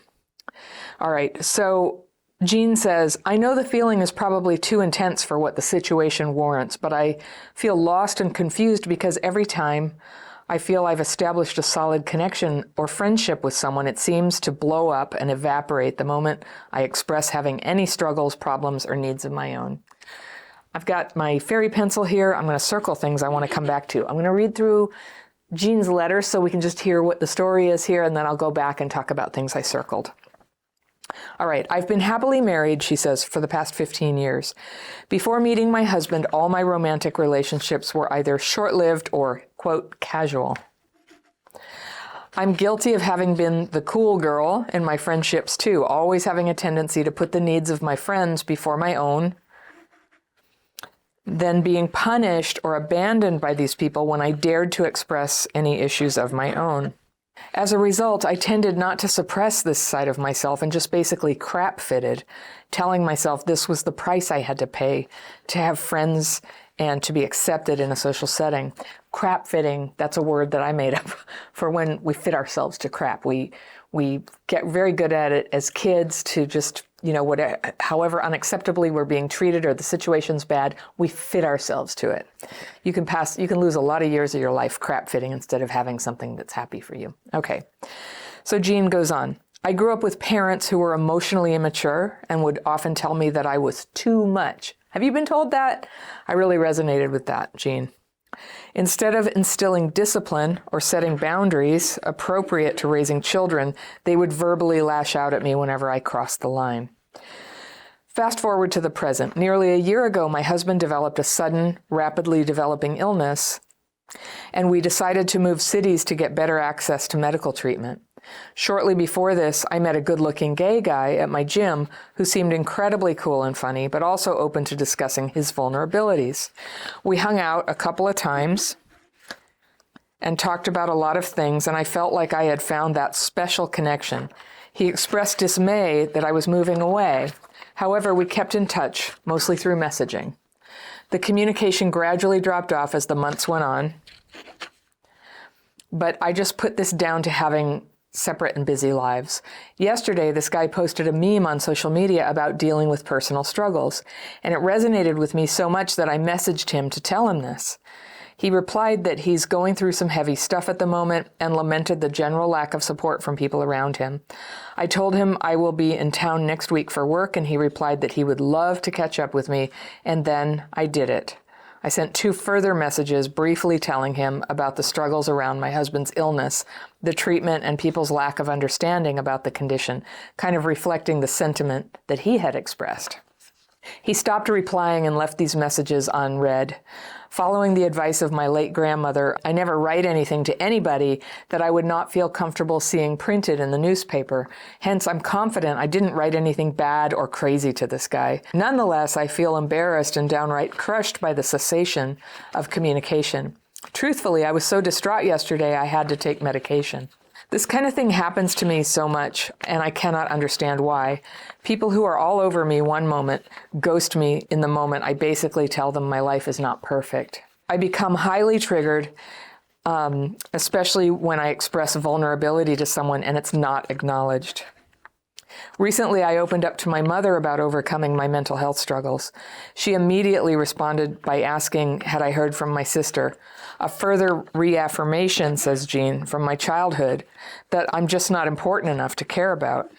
All right, so Jean says, I know the feeling is probably too intense for what the situation warrants, but I feel lost and confused because every time I feel I've established a solid connection or friendship with someone, it seems to blow up and evaporate the moment I express having any struggles, problems, or needs of my own. I've got my fairy pencil here. I'm going to circle things I want to come back to. I'm going to read through Jean's letter so we can just hear what the story is here, and then I'll go back and talk about things I circled. All right, I've been happily married, she says, for the past 15 years. Before meeting my husband, all my romantic relationships were either short-lived or, quote, casual. I'm guilty of having been the cool girl in my friendships too, always having a tendency to put the needs of my friends before my own, then being punished or abandoned by these people when I dared to express any issues of my own. As a result, I tended not to suppress this side of myself and just basically crap-fitted, telling myself this was the price I had to pay to have friends and to be accepted in a social setting. Crap-fitting, that's a word that I made up for when we fit ourselves to crap. We get very good at it as kids to just, however unacceptably we're being treated or the situation's bad, we fit ourselves to it. You can lose a lot of years of your life crap fitting instead of having something that's happy for you. Okay, so Jean goes on. I grew up with parents who were emotionally immature and would often tell me that I was too much. Have you been told that? I really resonated with that, Jean. Instead of instilling discipline or setting boundaries appropriate to raising children, they would verbally lash out at me whenever I crossed the line. Fast forward to the present. Nearly a year ago, my husband developed a sudden, rapidly developing illness, and we decided to move cities to get better access to medical treatment. Shortly before this, I met a good-looking gay guy at my gym who seemed incredibly cool and funny, but also open to discussing his vulnerabilities. We hung out a couple of times and talked about a lot of things, and I felt like I had found that special connection. He expressed dismay that I was moving away. However, we kept in touch, mostly through messaging. The communication gradually dropped off as the months went on, but I just put this down to having separate and busy lives. Yesterday, this guy posted a meme on social media about dealing with personal struggles, and it resonated with me so much that I messaged him to tell him this. He replied that he's going through some heavy stuff at the moment and lamented the general lack of support from people around him. I told him I will be in town next week for work, and he replied that he would love to catch up with me, and then I did it. I sent 2 further messages briefly telling him about the struggles around my husband's illness, the treatment, and people's lack of understanding about the condition, kind of reflecting the sentiment that he had expressed. He stopped replying and left these messages unread. Following the advice of my late grandmother, I never write anything to anybody that I would not feel comfortable seeing printed in the newspaper. Hence, I'm confident I didn't write anything bad or crazy to this guy. Nonetheless, I feel embarrassed and downright crushed by the cessation of communication. Truthfully, I was so distraught yesterday I had to take medication. This kind of thing happens to me so much, and I cannot understand why. People who are all over me one moment ghost me in the moment I basically tell them my life is not perfect. I become highly triggered, especially when I express vulnerability to someone and it's not acknowledged. Recently, I opened up to my mother about overcoming my mental health struggles. She immediately responded by asking, had I heard from my sister? A further reaffirmation, says Jean, from my childhood, that I'm just not important enough to care about.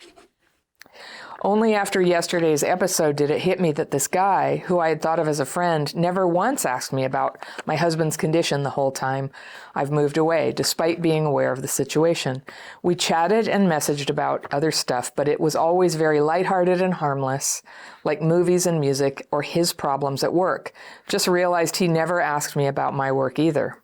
Only after yesterday's episode did it hit me that this guy, who I had thought of as a friend, never once asked me about my husband's condition the whole time I've moved away, despite being aware of the situation. We chatted and messaged about other stuff, but it was always very lighthearted and harmless, like movies and music or his problems at work. Just realized he never asked me about my work either.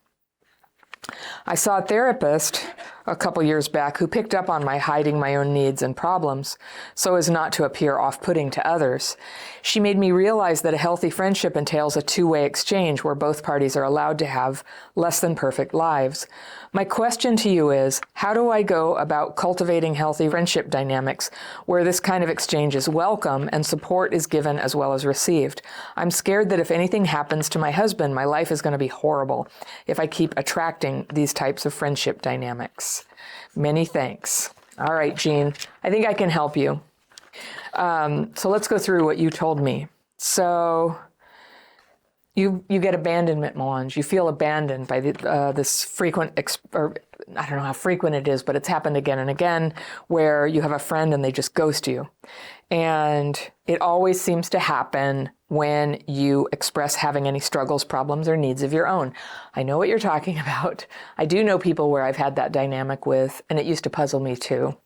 I saw a therapist a couple years back who picked up on my hiding my own needs and problems so as not to appear off-putting to others. She made me realize that a healthy friendship entails a two-way exchange where both parties are allowed to have less than perfect lives. My question to you is, how do I go about cultivating healthy friendship dynamics where this kind of exchange is welcome and support is given as well as received? I'm scared that if anything happens to my husband, my life is going to be horrible if I keep attracting these types of friendship dynamics. Many thanks. All right, Jean, I think I can help you. So let's go through what you told me. So you get abandonment melange. You feel abandoned by this frequent, or I don't know how frequent it is, but it's happened again and again, where you have a friend and they just ghost you. And it always seems to happen when you express having any struggles, problems, or needs of your own. I know what you're talking about. I do know people where I've had that dynamic with, and it used to puzzle me too.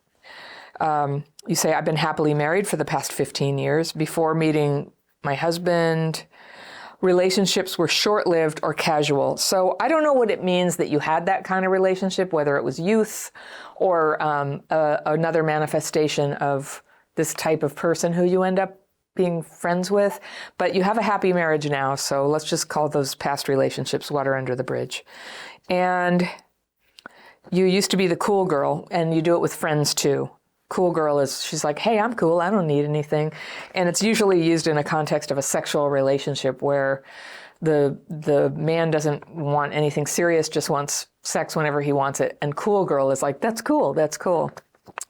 You say, I've been happily married for the past 15 years. Before meeting my husband, relationships were short-lived or casual. So I don't know what it means that you had that kind of relationship, whether it was youth or another manifestation of this type of person who you end up being friends with. But you have a happy marriage now, so let's just call those past relationships water under the bridge. And you used to be the cool girl, and you do it with friends too. Cool girl is, she's like, hey, I'm cool, I don't need anything. And it's usually used in a context of a sexual relationship where the man doesn't want anything serious, just wants sex whenever he wants it. And cool girl is like, that's cool,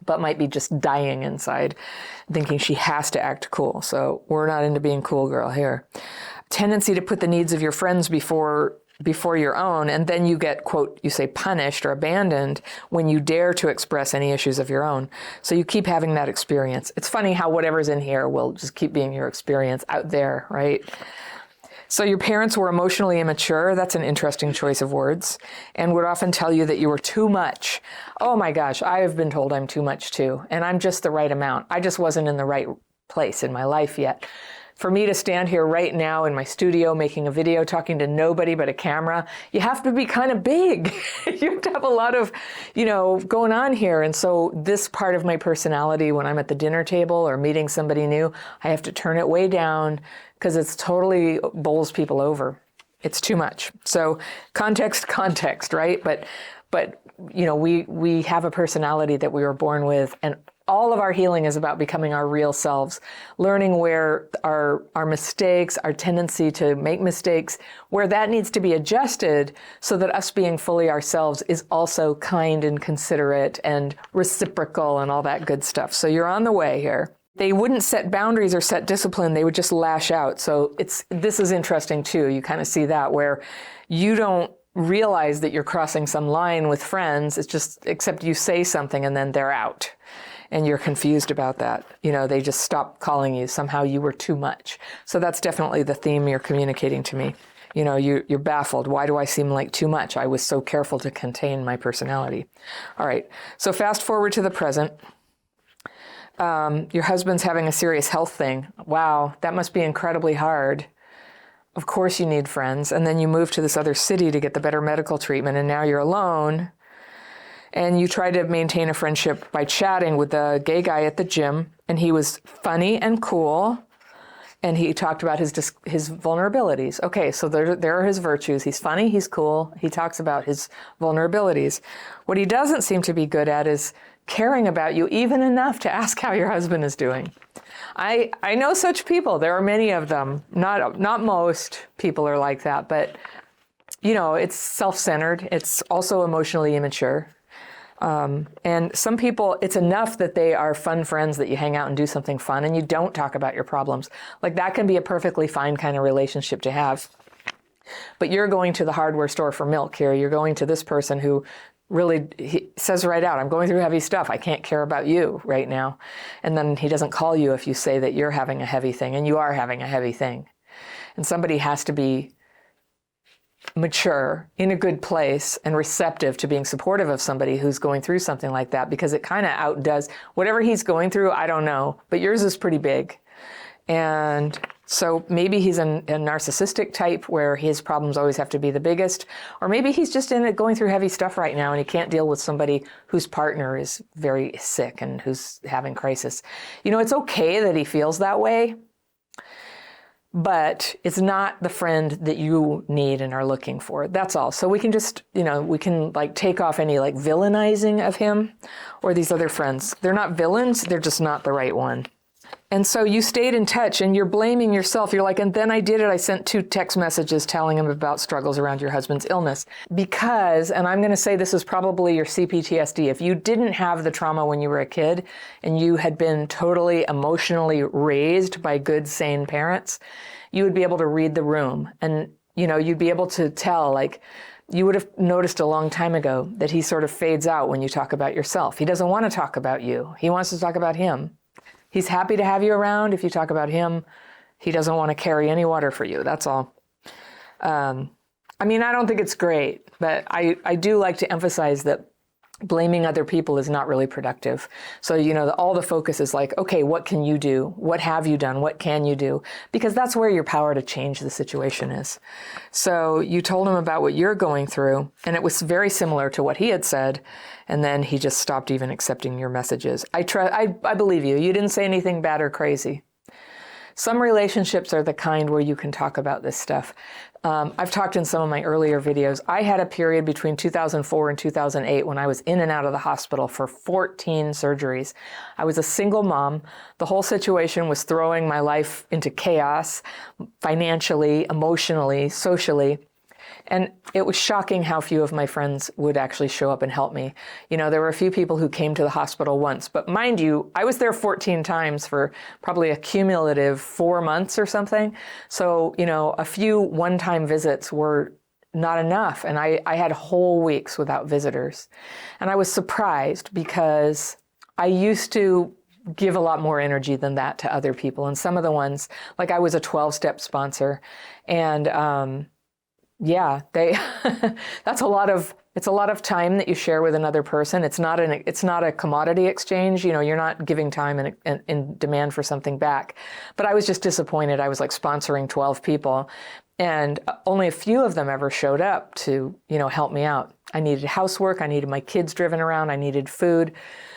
but might be just dying inside, thinking she has to act cool. So we're not into being cool girl here. Tendency to put the needs of your friends before your own, and then you get, quote, you say punished or abandoned when you dare to express any issues of your own. So you keep having that experience. It's funny how whatever's in here will just keep being your experience out there, right? So your parents were emotionally immature. That's an interesting choice of words, and would often tell you that you were too much. Oh my gosh, I have been told I'm too much too, and I'm just the right amount. I just wasn't in the right place in my life yet. For me to stand here right now in my studio making a video, talking to nobody but a camera, you have to be kind of big. You have to have a lot of, going on here. And so this part of my personality, when I'm at the dinner table or meeting somebody new, I have to turn it way down because it's totally bowls people over. It's too much. So context, right? But we have a personality that we were born with, and all of our healing is about becoming our real selves, learning where our mistakes, our tendency to make mistakes, where that needs to be adjusted so that us being fully ourselves is also kind and considerate and reciprocal and all that good stuff. So you're on the way here. They wouldn't set boundaries or set discipline. They would just lash out. So this is interesting too. You kind of see that where you don't realize that you're crossing some line with friends. It's just, except you say something and then they're out. And you're confused about that. They just stop calling you. Somehow you were too much. So that's definitely the theme you're communicating to me. You're baffled. Why do I seem like too much? I was so careful to contain my personality. All right. So fast forward to the present. Your husband's having a serious health thing. Wow, that must be incredibly hard. Of course you need friends. And then you move to this other city to get the better medical treatment, and now you're alone. And you try to maintain a friendship by chatting with the gay guy at the gym, and he was funny and cool, and he talked about his vulnerabilities. Okay, so there are his virtues. He's funny, he's cool, he talks about his vulnerabilities. What he doesn't seem to be good at is caring about you even enough to ask how your husband is doing. I know such people. There are many of them. Not most people are like that, but it's self-centered. It's also emotionally immature. And some people, it's enough that they are fun friends that you hang out and do something fun and you don't talk about your problems. Like that can be a perfectly fine kind of relationship to have. But you're going to the hardware store for milk here. You're going to this person who really he says right out, I'm going through heavy stuff. I can't care about you right now. And then he doesn't call you if you say that you're having a heavy thing, and you are having a heavy thing. And somebody has to be mature, in a good place, and receptive to being supportive of somebody who's going through something like that, because it kind of outdoes whatever he's going through. I don't know, but yours is pretty big. And so maybe he's a narcissistic type where his problems always have to be the biggest, or maybe he's just going through heavy stuff right now and he can't deal with somebody whose partner is very sick and who's having crisis. It's okay that he feels that way, but it's not the friend that you need and are looking for. That's all. So we can just, we can take off any villainizing of him or these other friends. They're not villains, they're just not the right one. And so you stayed in touch and you're blaming yourself. You're like, and then I did it. I sent 2 text messages telling him about struggles around your husband's illness. Because, and I'm going to say this is probably your CPTSD, if you didn't have the trauma when you were a kid and you had been totally emotionally raised by good, sane parents, you would be able to read the room. And, you'd be able to tell, you would have noticed a long time ago that he sort of fades out when you talk about yourself. He doesn't want to talk about you. He wants to talk about him. He's happy to have you around. If you talk about him, he doesn't want to carry any water for you. That's all. I don't think it's great, but I do like to emphasize that blaming other people is not really productive. So, all the focus is okay, what can you do? What have you done? What can you do? Because that's where your power to change the situation is. So you told him about what you're going through, and it was very similar to what he had said. And then he just stopped even accepting your messages. I believe you. You didn't say anything bad or crazy. Some relationships are the kind where you can talk about this stuff. I've talked in some of my earlier videos. I had a period between 2004 and 2008 when I was in and out of the hospital for 14 surgeries. I was a single mom. The whole situation was throwing my life into chaos, financially, emotionally, socially. And it was shocking how few of my friends would actually show up and help me. There were a few people who came to the hospital once, but mind you, I was there 14 times for probably a cumulative 4 months or something. So, a few one-time visits were not enough. And I had whole weeks without visitors. And I was surprised because I used to give a lot more energy than that to other people. And some of the ones, I was a 12-step sponsor, and yeah, it's a lot of time that you share with another person. It's not a commodity exchange. You're not giving time and in demand for something back. But I was just disappointed. I was sponsoring 12 people, and only a few of them ever showed up to, help me out. I needed housework. I needed my kids driven around. I needed food.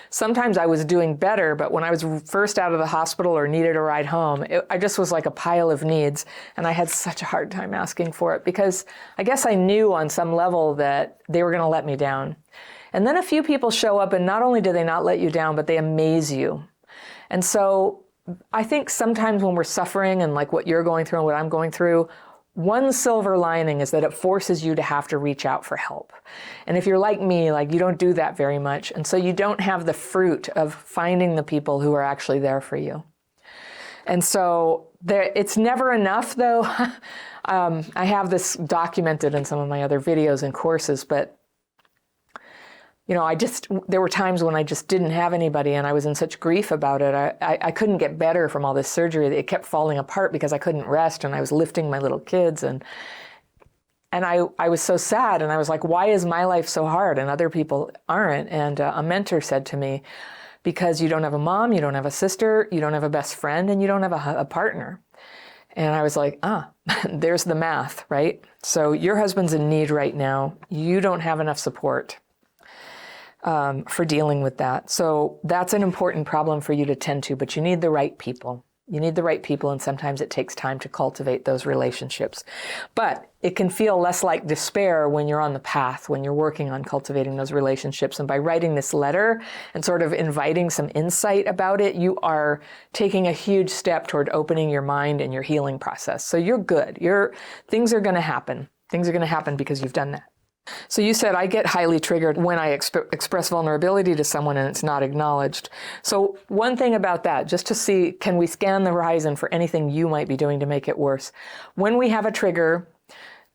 Sometimes I was doing better, but when I was first out of the hospital or needed a ride home, I just was like a pile of needs, and I had such a hard time asking for it because I guess I knew on some level that they were going to let me down. And then a few people show up, and not only do they not let you down, but they amaze you. And so I think sometimes when we're suffering, and like what you're going through and what I'm going through, one silver lining is that it forces you to have to reach out for help. And if you're like me, like you don't do that very much. And so you don't have the fruit of finding the people who are actually there for you. And so it's never enough, though. I have this documented in some of my other videos and courses, but you know, there were times when I just didn't have anybody, and I was in such grief about it. I couldn't get better from all this surgery. It kept falling apart because I couldn't rest, and I was lifting my little kids, and I was so sad, and I was like, why is my life so hard and other people aren't? And a mentor said to me, because you don't have a mom, you don't have a sister, you don't have a best friend, and you don't have a partner. And I was like, there's the math, right? So your husband's in need right now. You don't have enough support for dealing with that. So that's an important problem for you to tend to, but you need the right people. You need the right people, and sometimes it takes time to cultivate those relationships. But it can feel less like despair when you're on the path, when you're working on cultivating those relationships. And by writing this letter and sort of inviting some insight about it, you are taking a huge step toward opening your mind and your healing process. So you're good. Things are going to happen. Things are going to happen because you've done that. So you said, I get highly triggered when I express vulnerability to someone and it's not acknowledged. So one thing about that, just to see, can we scan the horizon for anything you might be doing to make it worse? When we have a trigger,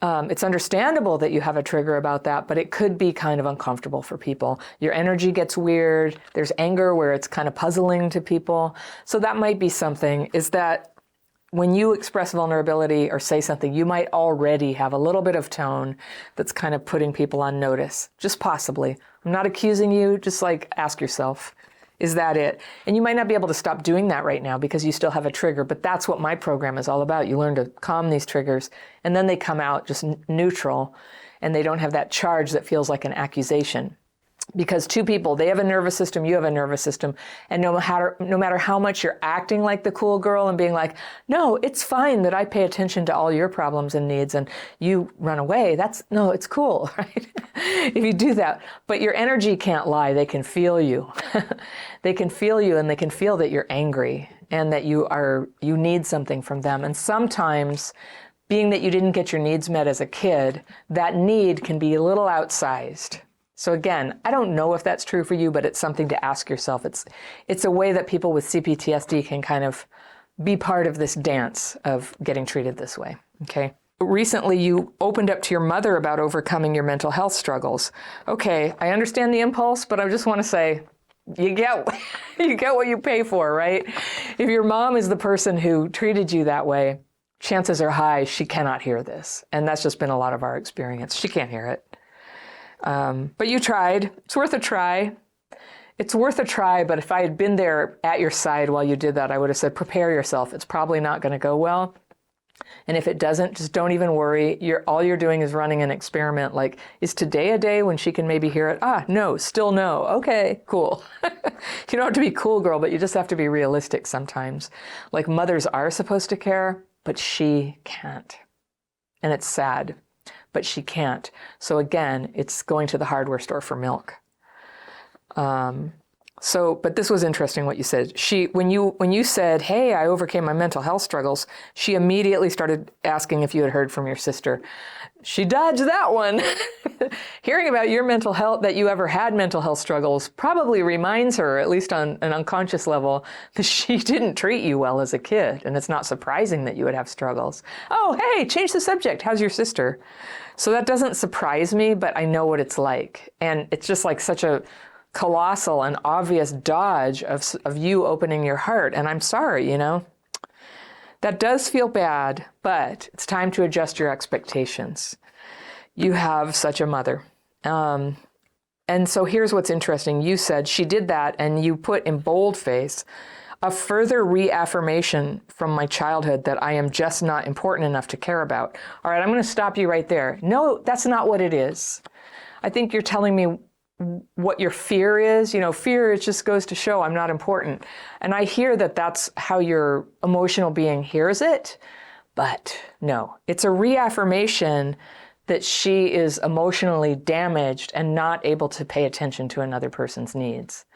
it's understandable that you have a trigger about that, but it could be kind of uncomfortable for people. Your energy gets weird. There's anger where it's kind of puzzling to people. So that might be something, is that when you express vulnerability or say something, you might already have a little bit of tone that's kind of putting people on notice, just possibly. I'm not accusing you, just like ask yourself, is that it? And you might not be able to stop doing that right now because you still have a trigger, but that's what my program is all about. You learn to calm these triggers, and then they come out just neutral, and they don't have that charge that feels like an accusation. Because two people, they have a nervous system, you have a nervous system, and no matter how much you're acting like the cool girl and being like, no, it's fine that I pay attention to all your problems and needs and you run away, it's cool, right? If you do that. But your energy can't lie, they can feel you. They can feel you, and they can feel that you're angry and that you need something from them. And sometimes, being that you didn't get your needs met as a kid, that need can be a little outsized. So again, I don't know if that's true for you, but it's something to ask yourself. It's a way that people with CPTSD can kind of be part of this dance of getting treated this way, okay? Recently, you opened up to your mother about overcoming your mental health struggles. Okay, I understand the impulse, but I just want to say, you get what you pay for, right? If your mom is the person who treated you that way, chances are high she cannot hear this. And that's just been a lot of our experience. She can't hear it. But you tried. It's worth a try. It's worth a try, but if I had been there at your side while you did that, I would have said, prepare yourself. It's probably not going to go well. And if it doesn't, just don't even worry. All you're doing is running an experiment. Like, is today a day when she can maybe hear it? No, still no. Okay, cool. You don't have to be cool, girl, but you just have to be realistic sometimes. Like, mothers are supposed to care, but she can't. And it's sad. But she can't. So again, it's going to the hardware store for milk. But this was interesting what you said. When you said, hey, I overcame my mental health struggles, she immediately started asking if you had heard from your sister. She dodged that one. Hearing about your mental health, that you ever had mental health struggles, probably reminds her, at least on an unconscious level, that she didn't treat you well as a kid. And it's not surprising that you would have struggles. Oh, hey, change the subject. How's your sister? So that doesn't surprise me, but I know what it's like. And it's just like such a colossal and obvious dodge of you opening your heart. And I'm sorry, That does feel bad, but it's time to adjust your expectations. You have such a mother. And so here's what's interesting. You said she did that, and you put in boldface, a further reaffirmation from my childhood that I am just not important enough to care about. All right, I'm going to stop you right there. No, that's not what it is. I think you're telling me what your fear is. Fear, it just goes to show I'm not important. And I hear that that's how your emotional being hears it, but no, it's a reaffirmation that she is emotionally damaged and not able to pay attention to another person's needs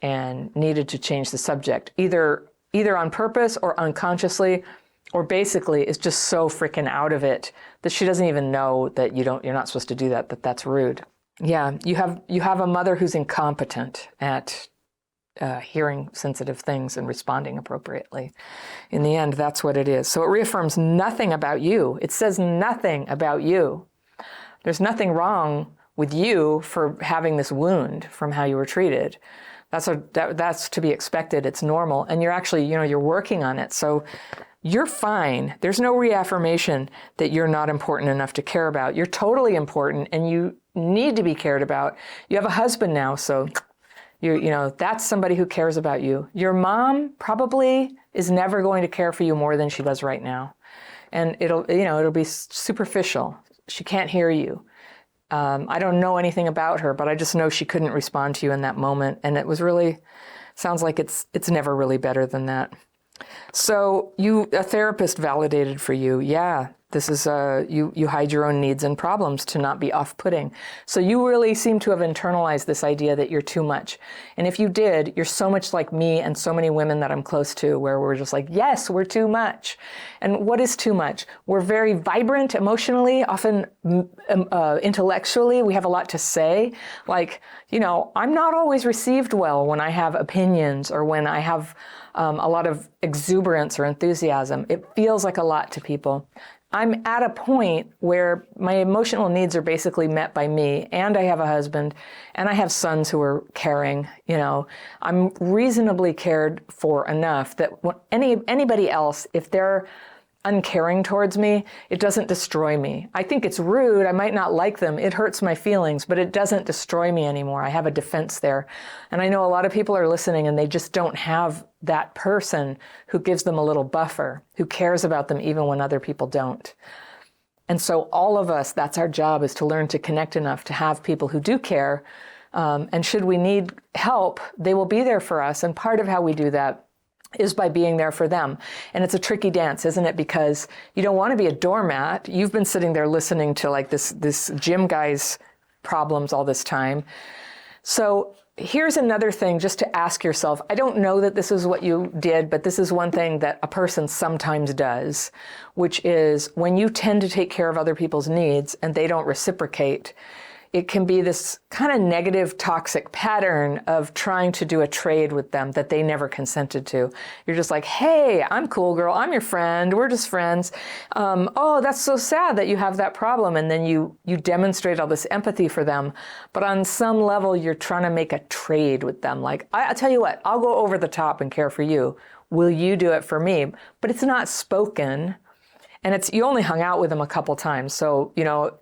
and needed to change the subject, either on purpose or unconsciously, or basically is just so freaking out of it that she doesn't even know that you're not supposed to do that, that's rude. Yeah, you have a mother who's incompetent at hearing sensitive things and responding appropriately. In the end, that's what it is. So it reaffirms nothing about you. It says nothing about you. There's nothing wrong with you for having this wound from how you were treated. That's to be expected. It's normal. And you're actually, you're working on it. So you're fine. There's no reaffirmation that you're not important enough to care about. You're totally important and you need to be cared about. You have a husband now, so that's somebody who cares about you. Your mom probably is never going to care for you more than she does right now. And it'll be superficial. She can't hear you. I don't know anything about her, but I just know she couldn't respond to you in that moment. And it was really, sounds like it's never really better than that. So a therapist validated for you. Yeah, this is, you hide your own needs and problems to not be off-putting. So you really seem to have internalized this idea that you're too much. And if you did, you're so much like me and so many women that I'm close to where we're just like, yes, we're too much. And what is too much? We're very vibrant emotionally, often intellectually. We have a lot to say. Like, I'm not always received well when I have opinions or when I have a lot of exuberance or enthusiasm. It feels like a lot to people. I'm at a point where my emotional needs are basically met by me, and I have a husband, and I have sons who are caring. I'm reasonably cared for enough that anybody else, if they're uncaring towards me, it doesn't destroy me. I think it's rude. I might not like them. It hurts my feelings, but it doesn't destroy me anymore. I have a defense there. And I know a lot of people are listening and they just don't have that person who gives them a little buffer, who cares about them even when other people don't. And so all of us, that's our job, is to learn to connect enough to have people who do care. And should we need help, they will be there for us. And part of how we do that is by being there for them. And it's a tricky dance, isn't it? Because you don't want to be a doormat. You've been sitting there listening to like this gym guy's problems all this time. So here's another thing just to ask yourself. I don't know that this is what you did, but this is one thing that a person sometimes does, which is when you tend to take care of other people's needs and they don't reciprocate, it can be this kind of negative, toxic pattern of trying to do a trade with them that they never consented to. You're just like, hey, I'm cool, girl. I'm your friend. We're just friends. Oh, that's so sad that you have that problem. And then you demonstrate all this empathy for them. But on some level, you're trying to make a trade with them. Like, I'll tell you what, I'll go over the top and care for you. Will you do it for me? But it's not spoken. And you only hung out with them a couple times. So,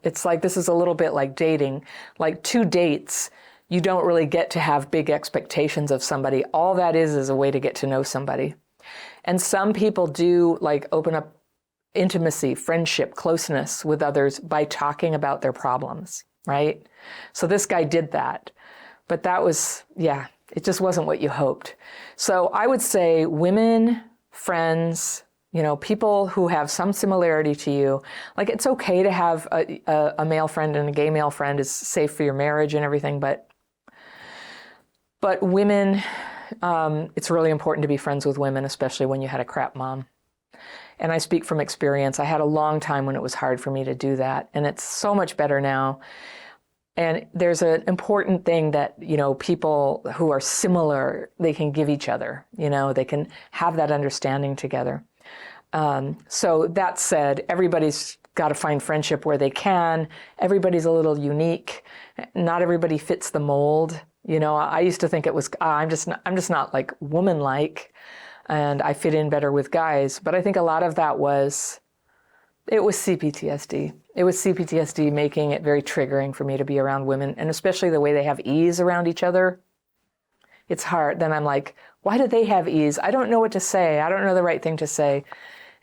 it's like, this is a little bit like dating. Like 2 dates, you don't really get to have big expectations of somebody. All that is a way to get to know somebody. And some people do like open up intimacy, friendship, closeness with others by talking about their problems, right? So this guy did that. But that was, it just wasn't what you hoped. So I would say women, friends, people who have some similarity to you, like it's okay to have a male friend and a gay male friend is safe for your marriage and everything, but women, it's really important to be friends with women, especially when you had a crap mom. And I speak from experience. I had a long time when it was hard for me to do that, and it's so much better now. And there's an important thing that, people who are similar, they can give each other, they can have that understanding together. So that said, everybody's got to find friendship where they can. Everybody's a little unique. Not everybody fits the mold. I used to think it was, I'm just not like woman-like, and I fit in better with guys. But I think a lot of that was CPTSD. It was CPTSD making it very triggering for me to be around women, and especially the way they have ease around each other. It's hard. Then I'm like, why do they have ease? I don't know what to say. I don't know the right thing to say.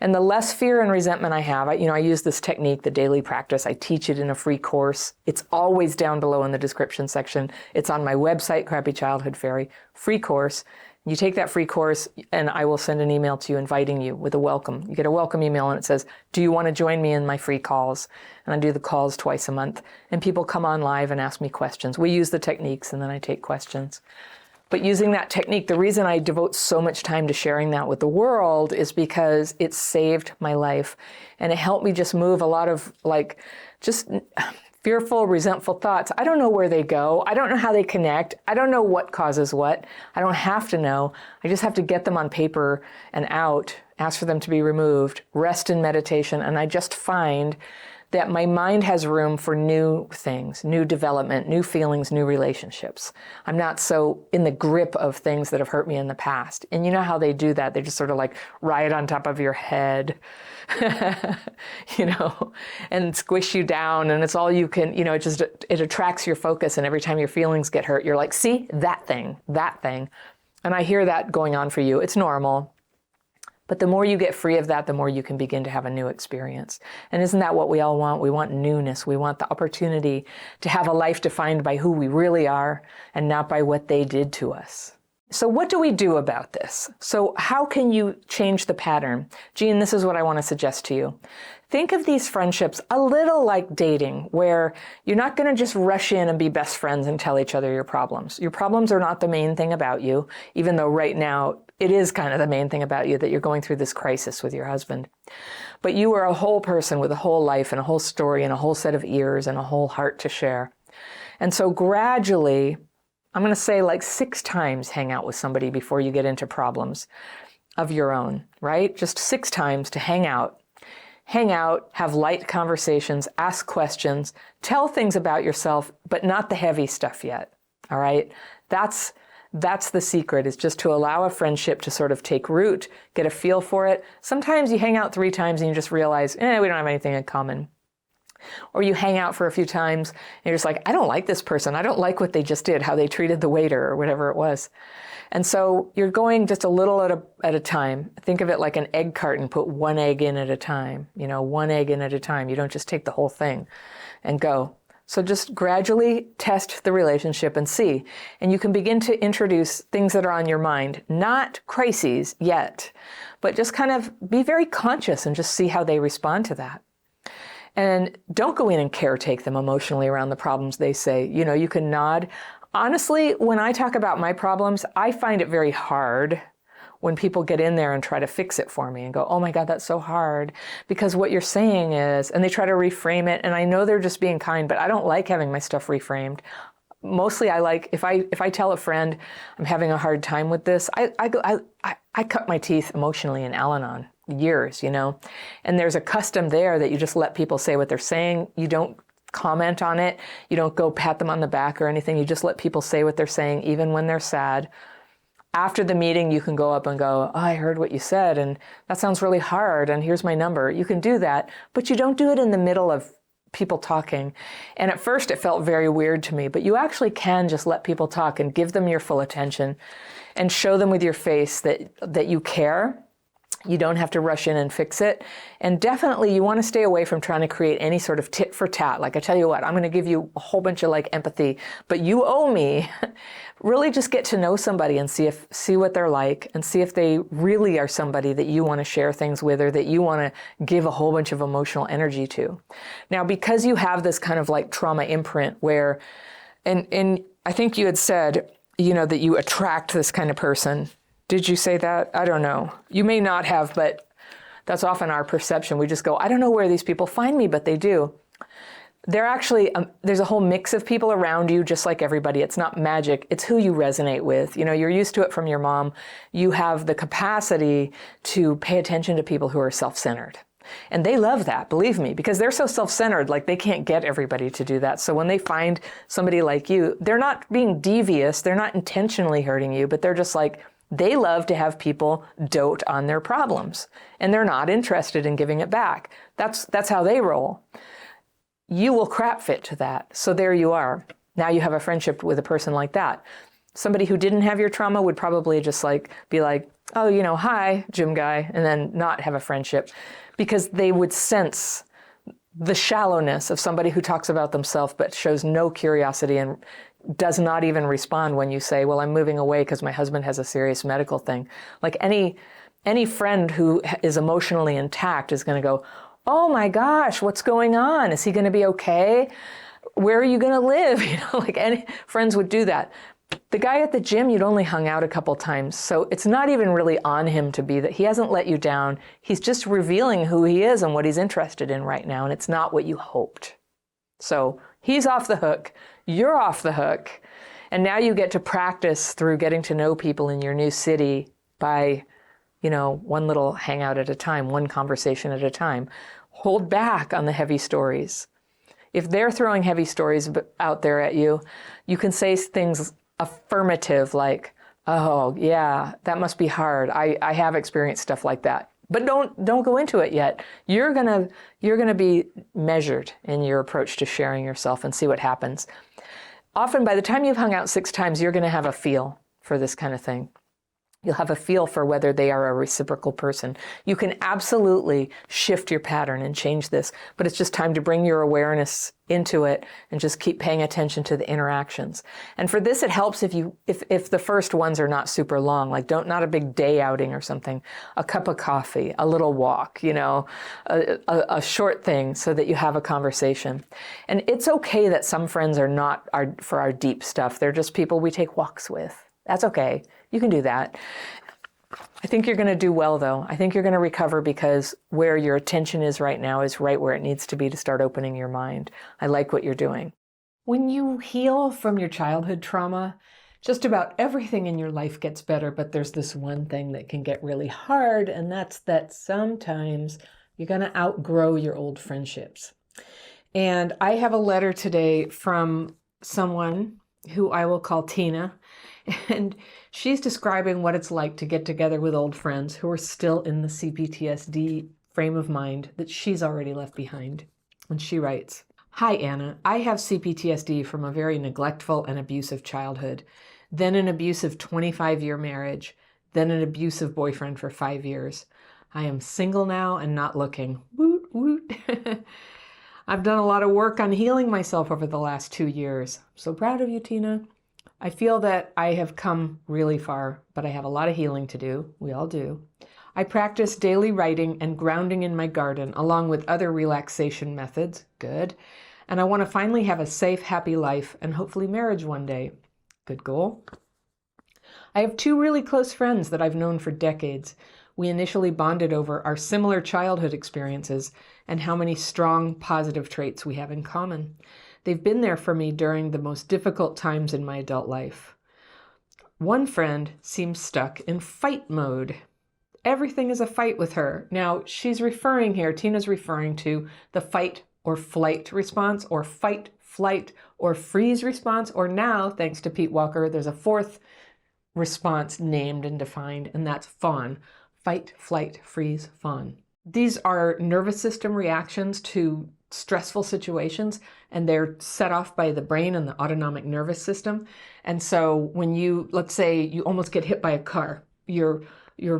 And the less fear and resentment I have, I use this technique, the daily practice. I teach it in a free course. It's always down below in the description section. It's on my website, Crappy Childhood Fairy, free course. You take that free course and I will send an email to you inviting you with a welcome. You get a welcome email and it says, do you want to join me in my free calls? And I do the calls twice a month. And people come on live and ask me questions. We use the techniques and then I take questions. But using that technique, the reason I devote so much time to sharing that with the world is because it saved my life. And it helped me just move a lot of just fearful, resentful thoughts. I don't know where they go. I don't know how they connect. I don't know what causes what. I don't have to know. I just have to get them on paper and out, ask for them to be removed, rest in meditation, and I just find that my mind has room for new things, new development, new feelings, new relationships. I'm not so in the grip of things that have hurt me in the past. And you know how they do that? They just sort of ride on top of your head, and squish you down. And it's all you can, it attracts your focus. And every time your feelings get hurt, you're like, see, that thing. And I hear that going on for you. It's normal. But the more you get free of that, the more you can begin to have a new experience. And isn't that what we all want? We want newness. We want the opportunity to have a life defined by who we really are and not by what they did to us. So what do we do about this? So how can you change the pattern? Jean, this is what I want to suggest to you. Think of these friendships a little like dating, where you're not going to just rush in and be best friends and tell each other your problems. Your problems are not the main thing about you, even though right now it is kind of the main thing about you that you're going through this crisis with your husband. But you are a whole person with a whole life and a whole story and a whole set of ears and a whole heart to share. And so gradually, I'm going to say 6 times hang out with somebody before you get into problems of your own, right? Just 6 times to hang out, have light conversations, ask questions, tell things about yourself, but not the heavy stuff yet, all right? That's the secret, is just to allow a friendship to sort of take root, get a feel for it. Sometimes you hang out 3 times and you just realize, we don't have anything in common. Or you hang out for a few times and you're just like, I don't like this person. I don't like what they just did, how they treated the waiter or whatever it was. And so you're going just a little at a time. Think of it like an egg carton, put 1 egg in at a time, 1 egg in at a time. You don't just take the whole thing and go. So just gradually test the relationship and see. And you can begin to introduce things that are on your mind, not crises yet, but just kind of be very conscious and just see how they respond to that. And don't go in and caretake them emotionally around the problems they say. You can nod. Honestly, when I talk about my problems, I find it very hard when people get in there and try to fix it for me and go, oh my God, that's so hard. Because what you're saying is, and they try to reframe it, and I know they're just being kind, but I don't like having my stuff reframed. Mostly I like, if I tell a friend I'm having a hard time with this, I cut my teeth emotionally in Al-Anon. Years, and there's a custom there that you just let people say what they're saying. You don't comment on it. You don't go pat them on the back or anything. You just let people say what they're saying, even when they're sad. After the meeting, you can go up and go, oh, I heard what you said, and that sounds really hard, and here's my number. You can do that, but you don't do it in the middle of people talking. And at first, it felt very weird to me, but you actually can just let people talk and give them your full attention and show them with your face that you care. You don't have to rush in and fix it. And definitely you want to stay away from trying to create any sort of tit for tat. Like, I tell you what, I'm going to give you a whole bunch of empathy, but you owe me. Really just get to know somebody and see what they're like, and see if they really are somebody that you want to share things with, or that you want to give a whole bunch of emotional energy to. Now, because you have this kind of trauma imprint where, and I think you had said, that you attract this kind of person. Did you say that? I don't know. You may not have, but that's often our perception. We just go, I don't know where these people find me, but they do. They're actually, there's a whole mix of people around you, just like everybody. It's not magic. It's who you resonate with. You're used to it from your mom. You have the capacity to pay attention to people who are self-centered. And they love that, believe me, because they're so self-centered, they can't get everybody to do that. So when they find somebody like you, they're not being devious. They're not intentionally hurting you, but they're just they love to have people dote on their problems, and they're not interested in giving it back. That's how they roll. You will crap fit to that. So there you are. Now you have a friendship with a person like that. Somebody who didn't have your trauma would probably just be like, oh, hi, gym guy, and then not have a friendship, because they would sense the shallowness of somebody who talks about themselves but shows no curiosity and does not even respond when you say, well, I'm moving away because my husband has a serious medical thing. Like any friend who is emotionally intact is going to go, oh my gosh, what's going on? Is he going to be okay? Where are you going to live? Like any friends would do that. The guy at the gym, you'd only hung out a couple times. So it's not even really on him to be that. He hasn't let you down. He's just revealing who he is and what he's interested in right now. And it's not what you hoped. So he's off the hook. You're off the hook. And now you get to practice through getting to know people in your new city by, one little hangout at a time, one conversation at a time. Hold back on the heavy stories. If they're throwing heavy stories out there at you, you can say things affirmative like, oh yeah, that must be hard. I have experienced stuff like that. But don't go into it yet. You're gonna be measured in your approach to sharing yourself and see what happens. Often by the time you've hung out 6 times, you're gonna have a feel for this kind of thing. You'll have a feel for whether they are a reciprocal person. You can absolutely shift your pattern and change this, but it's just time to bring your awareness into it and just keep paying attention to the interactions. And for this, it helps if the first ones are not super long, like not a big day outing or something, a cup of coffee, a little walk, a short thing so that you have a conversation. And it's okay that some friends are not for our deep stuff. They're just people we take walks with. That's okay. You can do that. I think you're going to do well, though. I think you're going to recover because where your attention is right now is right where it needs to be to start opening your mind. I like what you're doing. When you heal from your childhood trauma, just about everything in your life gets better, but there's this one thing that can get really hard, and that's that sometimes you're going to outgrow your old friendships. And I have a letter today from someone who I will call Tina. And she's describing what it's like to get together with old friends who are still in the CPTSD frame of mind that she's already left behind. And she writes, "Hi, Anna. I have CPTSD from a very neglectful and abusive childhood, then an abusive 25-year marriage, then an abusive boyfriend for 5 years. I am single now and not looking. Woot, woot. I've done a lot of work on healing myself over the last 2 years. So proud of you, Tina. I feel that I have come really far, but I have a lot of healing to do. We all do. I practice daily writing and grounding in my garden, along with other relaxation methods. Good. And I want to finally have a safe, happy life and hopefully marriage one day. Good goal. I have 2 really close friends that I've known for decades. We initially bonded over our similar childhood experiences and how many strong, positive traits we have in common. They've been there for me during the most difficult times in my adult life. One friend seems stuck in fight mode. Everything is a fight with her. Now, Tina's referring to the fight or flight response, or fight, flight, or freeze response, or now, thanks to Pete Walker, there's a 4th response named and defined, and that's fawn. Fight, flight, freeze, fawn. These are nervous system reactions to stressful situations, and they're set off by the brain and the autonomic nervous system. And so when let's say you almost get hit by a car, your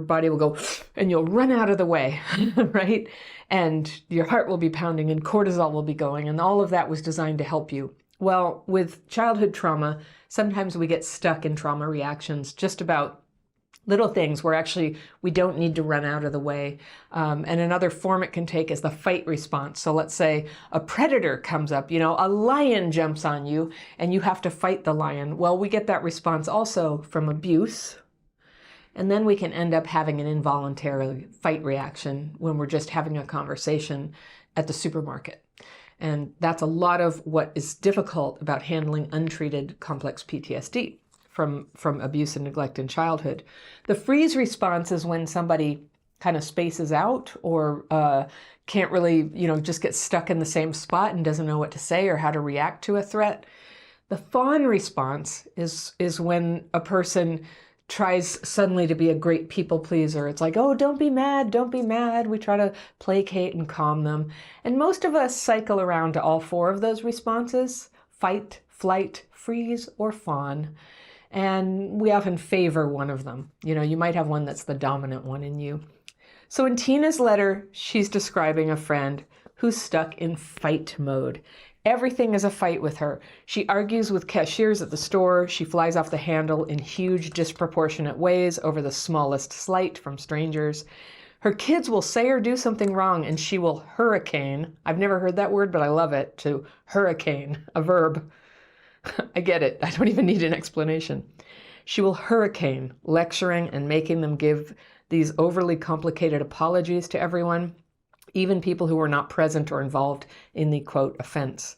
body will go and you'll run out of the way, right? And your heart will be pounding and cortisol will be going, and all of that was designed to help you. Well, with childhood trauma, sometimes we get stuck in trauma reactions just about little things where actually we don't need to run out of the way. And another form it can take is the fight response. So let's say a predator comes up, a lion jumps on you and you have to fight the lion. Well, we get that response also from abuse. And then we can end up having an involuntary fight reaction when we're just having a conversation at the supermarket. And that's a lot of what is difficult about handling untreated complex PTSD. From abuse and neglect in childhood. The freeze response is when somebody kind of spaces out or can't really, just get stuck in the same spot and doesn't know what to say or how to react to a threat. The fawn response is when a person tries suddenly to be a great people pleaser. It's like, oh, don't be mad, don't be mad. We try to placate and calm them. And most of us cycle around to all 4 of those responses: fight, flight, freeze, or fawn. And we often favor one of them. You might have one that's the dominant one in you. So in Tina's letter, she's describing a friend who's stuck in fight mode. Everything is a fight with her. She argues with cashiers at the store. She flies off the handle in huge, disproportionate ways over the smallest slight from strangers. Her kids will say or do something wrong and she will hurricane. I've never heard that word, but I love it. To hurricane, a verb. I get it. I don't even need an explanation. She will hurricane, lecturing and making them give these overly complicated apologies to everyone, even people who were not present or involved in the, quote, offense.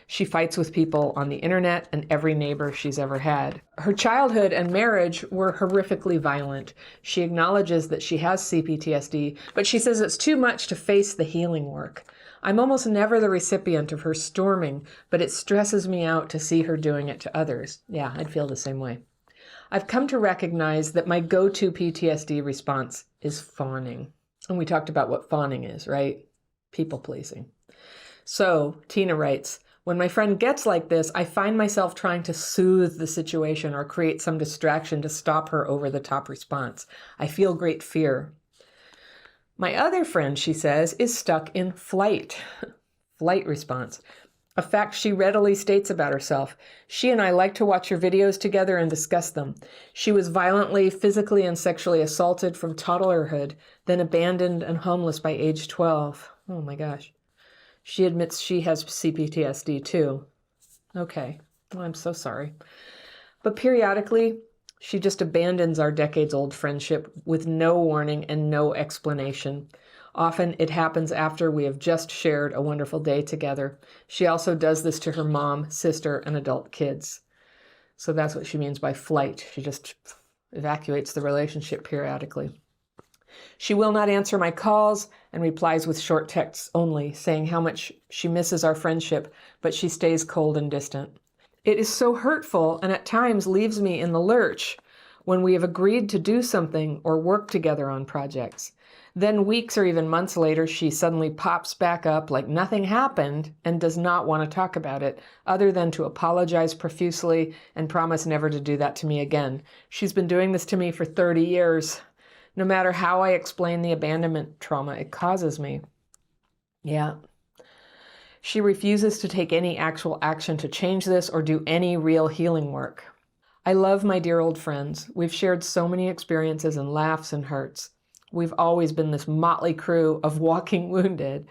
She fights with people on the internet and every neighbor she's ever had. Her childhood and marriage were horrifically violent. She acknowledges that she has CPTSD, but she says it's too much to face the healing work. I'm almost never the recipient of her storming, but it stresses me out to see her doing it to others. Yeah, I'd feel the same way. I've come to recognize that my go-to PTSD response is fawning. And we talked about what fawning is, right? People pleasing. So Tina writes, when my friend gets like this, I find myself trying to soothe the situation or create some distraction to stop her over-the-top response. I feel great fear. My other friend, she says, is stuck in flight. Flight response. A fact she readily states about herself. She and I like to watch her videos together and discuss them. She was violently, physically, and sexually assaulted from toddlerhood, then abandoned and homeless by age 12. Oh my gosh. She admits she has CPTSD too. Okay, well, I'm so sorry. But periodically, she just abandons our decades-old friendship with no warning and no explanation. Often it happens after we have just shared a wonderful day together. She also does this to her mom, sister, and adult kids. So that's what she means by flight. She just evacuates the relationship periodically. She will not answer my calls and replies with short texts only, saying how much she misses our friendship, but she stays cold and distant. It is so hurtful and at times leaves me in the lurch when we have agreed to do something or work together on projects. Then weeks or even months later, she suddenly pops back up like nothing happened and does not want to talk about it, other than to apologize profusely and promise never to do that to me again. She's been doing this to me for 30 years. No matter how I explain the abandonment trauma it causes me. Yeah. She refuses to take any actual action to change this or do any real healing work. I love my dear old friends. We've shared so many experiences and laughs and hurts. We've always been this motley crew of walking wounded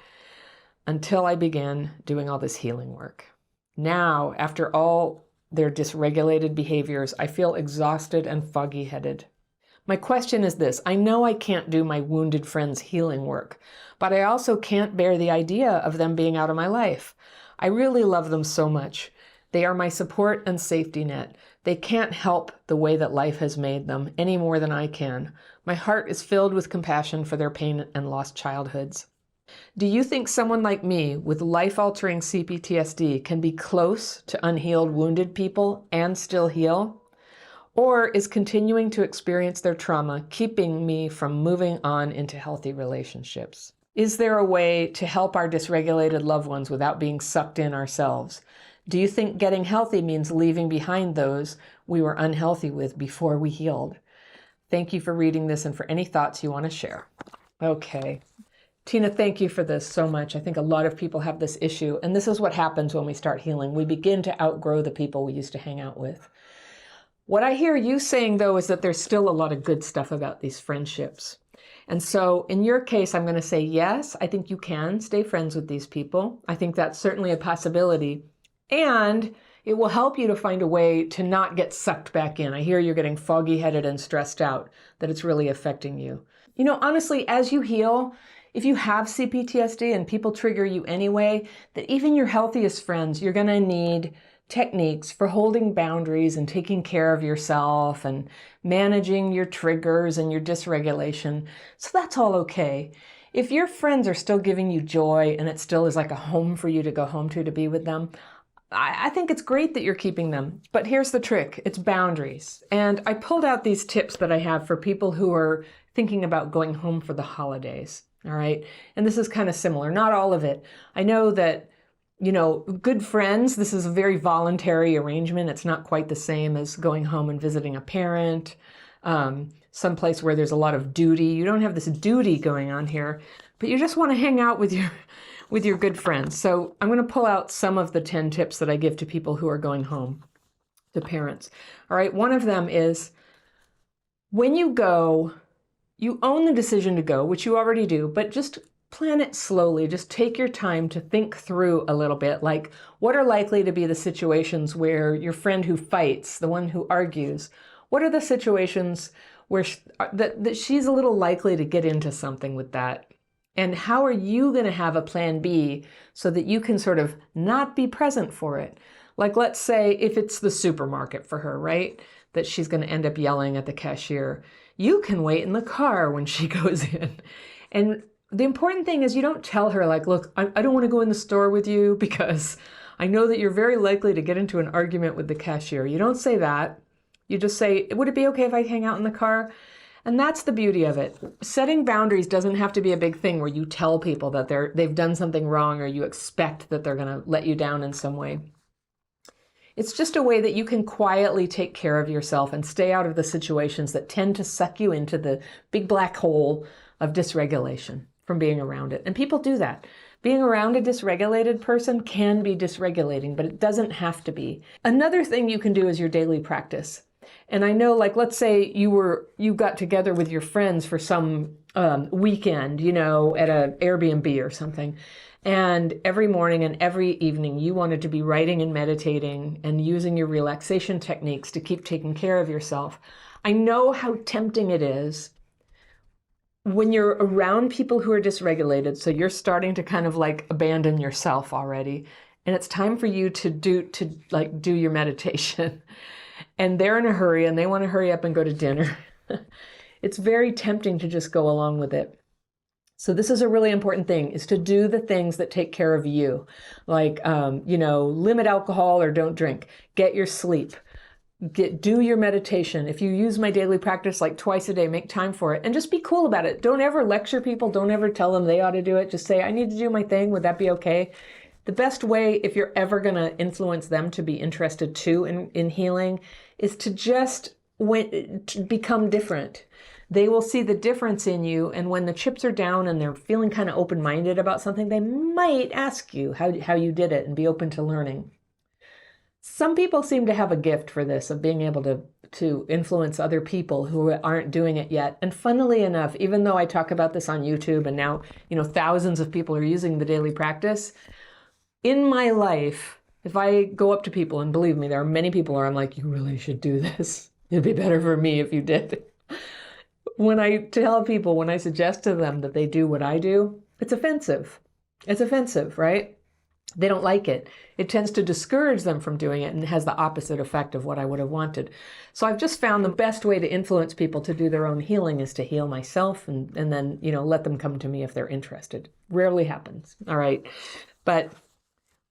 until I began doing all this healing work. Now, after all their dysregulated behaviors, I feel exhausted and foggy-headed. My question is this. I know I can't do my wounded friends' healing work, but I also can't bear the idea of them being out of my life. I really love them so much. They are my support and safety net. They can't help the way that life has made them any more than I can. My heart is filled with compassion for their pain and lost childhoods. Do you think someone like me with life-altering CPTSD can be close to unhealed wounded people and still heal? Or is continuing to experience their trauma keeping me from moving on into healthy relationships? Is there a way to help our dysregulated loved ones without being sucked in ourselves? Do you think getting healthy means leaving behind those we were unhealthy with before we healed? Thank you for reading this and for any thoughts you want to share. Okay. Tina, thank you for this so much. I think a lot of people have this issue, and this is what happens when we start healing. We begin to outgrow the people we used to hang out with. What I hear you saying, though, is that there's still a lot of good stuff about these friendships. And so in your case, I'm going to say, yes, I think you can stay friends with these people. I think that's certainly a possibility. And it will help you to find a way to not get sucked back in. I hear you're getting foggy-headed and stressed out, that it's really affecting you. You know, honestly, as you heal, if you have CPTSD and people trigger you anyway, that even your healthiest friends, you're going to need techniques for holding boundaries and taking care of yourself and managing your triggers and your dysregulation. So that's all okay. If your friends are still giving you joy and it still is like a home for you to go home to be with them, I think it's great that you're keeping them. But here's the trick. It's boundaries. And I pulled out these tips that I have for people who are thinking about going home for the holidays. All right. And this is kind of similar. Not all of it. I know that, you know, good friends, this is a very voluntary arrangement. It's not quite the same as going home and visiting a parent, someplace where there's a lot of duty. You don't have this duty going on here, but you just want to hang out with with your good friends. So I'm going to pull out some of the 10 tips that I give to people who are going home, to parents. All right. One of them is when you go, you own the decision to go, which you already do, but just plan it slowly. Just take your time to think through a little bit, like what are likely to be the situations where your friend who fights, the one who argues, what are the situations where that she's a little likely to get into something with that? And how are you going to have a plan B so that you can sort of not be present for it? Like, let's say if it's the supermarket for her, right? That she's going to end up yelling at the cashier. You can wait in the car when she goes in. And the important thing is you don't tell her like, look, I don't want to go in the store with you because I know that you're very likely to get into an argument with the cashier. You don't say that. You just say, would it be okay if I hang out in the car? And that's the beauty of it. Setting boundaries doesn't have to be a big thing where you tell people that they've done something wrong or you expect that they're going to let you down in some way. It's just a way that you can quietly take care of yourself and stay out of the situations that tend to suck you into the big black hole of dysregulation from being around it. And people do that. Being around a dysregulated person can be dysregulating, but it doesn't have to be. Another thing you can do is your daily practice. And I know, like, let's say you got together with your friends for some weekend, at an Airbnb or something. And every morning and every evening, you wanted to be writing and meditating and using your relaxation techniques to keep taking care of yourself. I know how tempting it is when you're around people who are dysregulated. So you're starting to kind of like abandon yourself already. And it's time for you to do your meditation. And they're in a hurry and they want to hurry up and go to dinner. It's very tempting to just go along with it. So this is a really important thing, is to do the things that take care of you. Like, limit alcohol or don't drink. Get your sleep. Do your meditation. If you use my daily practice like twice a day, make time for it. And just be cool about it. Don't ever lecture people. Don't ever tell them they ought to do it. Just say, I need to do my thing. Would that be okay? The best way, if you're ever going to influence them to be interested too in healing, is to just to become different. They will see the difference in you, and when the chips are down and they're feeling kind of open-minded about something, they might ask you how you did it and be open to learning. Some people seem to have a gift for this, of being able to influence other people who aren't doing it yet. And funnily enough, even though I talk about this on YouTube and now, thousands of people are using the daily practice, in my life, if I go up to people, and believe me, there are many people where I'm like, you really should do this. It'd be better for me if you did. When I suggest to them that they do what I do, it's offensive. It's offensive, right? They don't like it. It tends to discourage them from doing it and has the opposite effect of what I would have wanted. So I've just found the best way to influence people to do their own healing is to heal myself and then, let them come to me if they're interested. Rarely happens. All right. But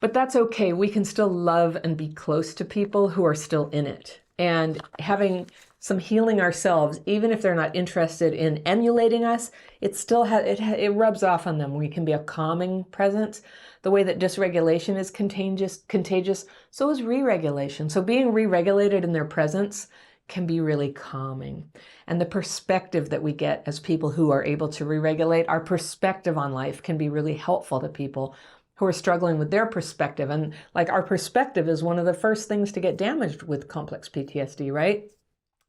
that's okay. We can still love and be close to people who are still in it. And having some healing ourselves, even if they're not interested in emulating us, it still it rubs off on them. We can be a calming presence. The way that dysregulation is contagious, so is re-regulation. So being re-regulated in their presence can be really calming. And the perspective that we get as people who are able to re-regulate, our perspective on life can be really helpful to people who are struggling with their perspective. And like, our perspective is one of the first things to get damaged with complex PTSD, right?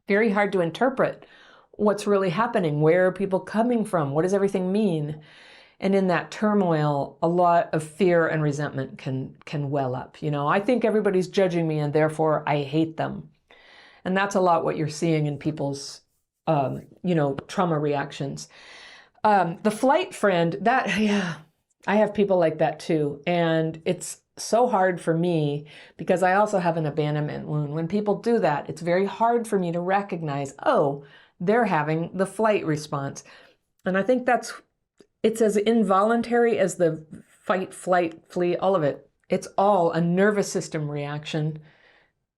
Very hard to interpret what's really happening. Where are people coming from? What does everything mean? And in that turmoil, a lot of fear and resentment can well up. I think everybody's judging me and therefore I hate them. And that's a lot what you're seeing in people's, trauma reactions. The flight friend, I have people like that too. And it's so hard for me because I also have an abandonment wound. When people do that, it's very hard for me to recognize, oh, they're having the flight response. And I think it's as involuntary as the fight, flight, flee, all of it. It's all a nervous system reaction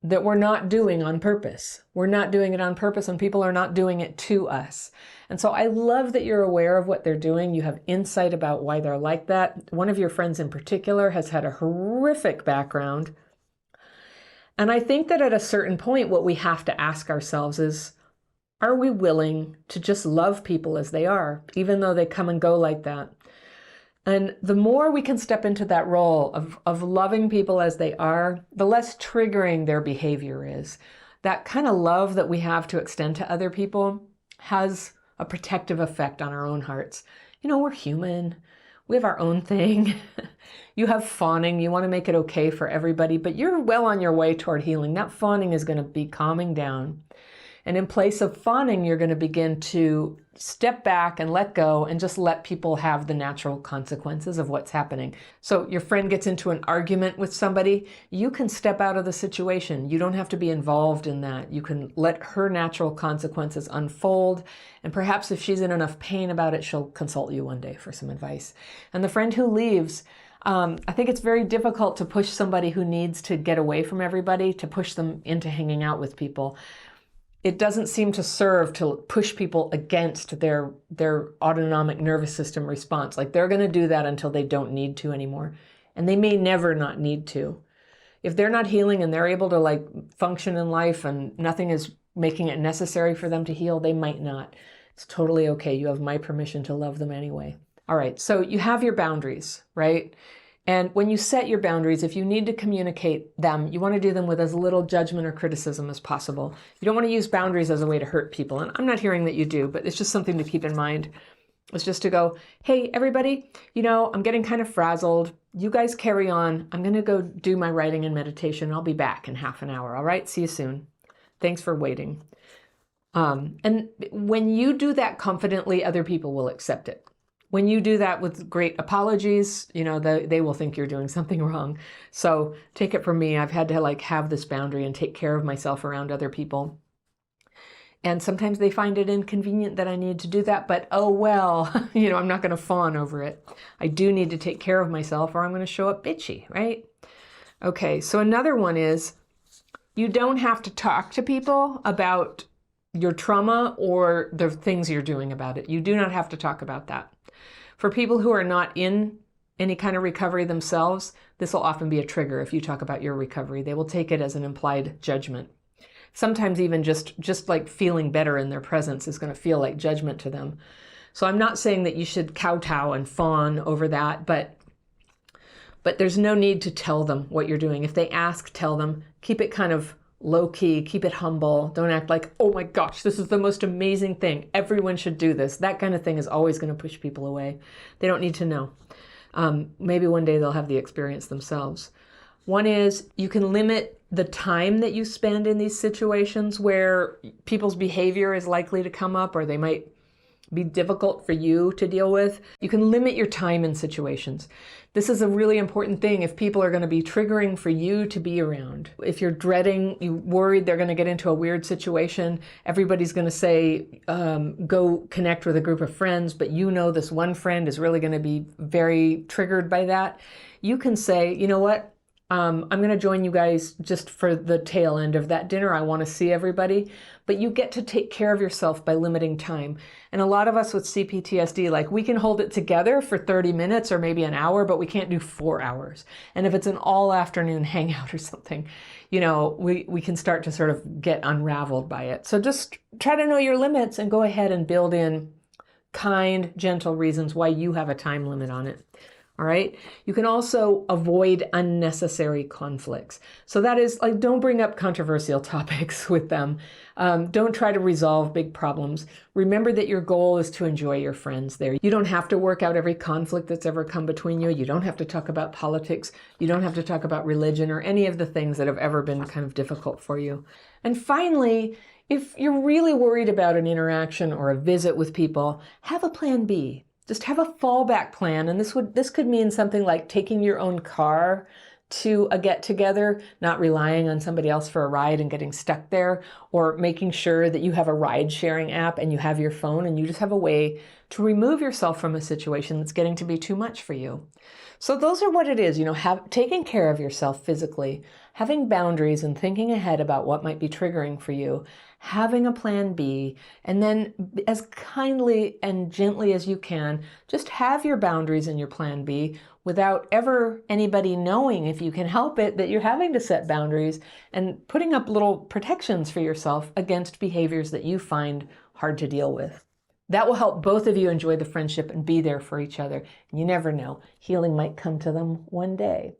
that we're not doing on purpose. We're not doing it on purpose, and people are not doing it to us. And so I love that you're aware of what they're doing. You have insight about why they're like that. One of your friends in particular has had a horrific background. And I think that at a certain point, what we have to ask ourselves is, are we willing to just love people as they are, even though they come and go like that? And the more we can step into that role of loving people as they are, the less triggering their behavior is. That kind of love that we have to extend to other people has a protective effect on our own hearts. You know, we're human. We have our own thing. You have fawning. You want to make it okay for everybody, but you're well on your way toward healing. That fawning is going to be calming down. And in place of fawning, you're going to begin to step back and let go and just let people have the natural consequences of what's happening. So your friend gets into an argument with somebody, you can step out of the situation. You don't have to be involved in that. You can let her natural consequences unfold. And perhaps if she's in enough pain about it, she'll consult you one day for some advice. And the friend who leaves, I think it's very difficult to push somebody who needs to get away from everybody, to push them into hanging out with people. It doesn't seem to serve to push people against their autonomic nervous system response. Like they're going to do that until they don't need to anymore. And they may never not need to. If they're not healing and they're able to like function in life and nothing is making it necessary for them to heal, they might not. It's totally okay. You have my permission to love them anyway. All right. So you have your boundaries, right? And when you set your boundaries, if you need to communicate them, you want to do them with as little judgment or criticism as possible. You don't want to use boundaries as a way to hurt people. And I'm not hearing that you do, but it's just something to keep in mind. It's just to go, hey, everybody, you know, I'm getting kind of frazzled. You guys carry on. I'm going to go do my writing and meditation. I'll be back in half an hour. All right. See you soon. Thanks for waiting. And when you do that confidently, other people will accept it. When you do that with great apologies, you know, they will think you're doing something wrong. So take it from me. I've had to like have this boundary and take care of myself around other people. And sometimes they find it inconvenient that I need to do that, but oh well, you know, I'm not going to fawn over it. I do need to take care of myself or I'm going to show up bitchy, right? Okay, so another one is you don't have to talk to people about your trauma or the things you're doing about it. You do not have to talk about that. For people who are not in any kind of recovery themselves, this will often be a trigger if you talk about your recovery. They will take it as an implied judgment. Sometimes even just like feeling better in their presence is going to feel like judgment to them. So I'm not saying that you should kowtow and fawn over that, but there's no need to tell them what you're doing. If they ask, tell them. Keep it kind of low key, keep it humble. Don't act like, oh my gosh, this is the most amazing thing. Everyone should do this. That kind of thing is always going to push people away. They don't need to know. Maybe one day they'll have the experience themselves. One is you can limit the time that you spend in these situations where people's behavior is likely to come up or they might be difficult for you to deal with. You can limit your time in situations. This is a really important thing if people are going to be triggering for you to be around. If you're dreading, you're worried they're going to get into a weird situation, everybody's going to say, go connect with a group of friends, but you know this one friend is really going to be very triggered by that. You can say, you know what? I'm going to join you guys just for the tail end of that dinner. I want to see everybody, but you get to take care of yourself by limiting time. And a lot of us with CPTSD, like we can hold it together for 30 minutes or maybe an hour, but we can't do 4 hours. And if it's an all afternoon hangout or something, you know, we can start to sort of get unraveled by it. So just try to know your limits and go ahead and build in kind, gentle reasons why you have a time limit on it. All right. You can also avoid unnecessary conflicts. So that is like, don't bring up controversial topics with them. Don't try to resolve big problems. Remember that your goal is to enjoy your friends there. You don't have to work out every conflict that's ever come between you. You don't have to talk about politics. You don't have to talk about religion or any of the things that have ever been kind of difficult for you. And finally, if you're really worried about an interaction or a visit with people, have a plan B. Just have a fallback plan. And this could mean something like taking your own car to a get-together, not relying on somebody else for a ride and getting stuck there, or making sure that you have a ride-sharing app and you have your phone and you just have a way to remove yourself from a situation that's getting to be too much for you. So those are what it is, you know, taking care of yourself physically, having boundaries and thinking ahead about what might be triggering for you, having a plan B, and then as kindly and gently as you can, just have your boundaries and your plan B without ever anybody knowing, if you can help it, that you're having to set boundaries and putting up little protections for yourself against behaviors that you find hard to deal with. That will help both of you enjoy the friendship and be there for each other. You never know, healing might come to them one day.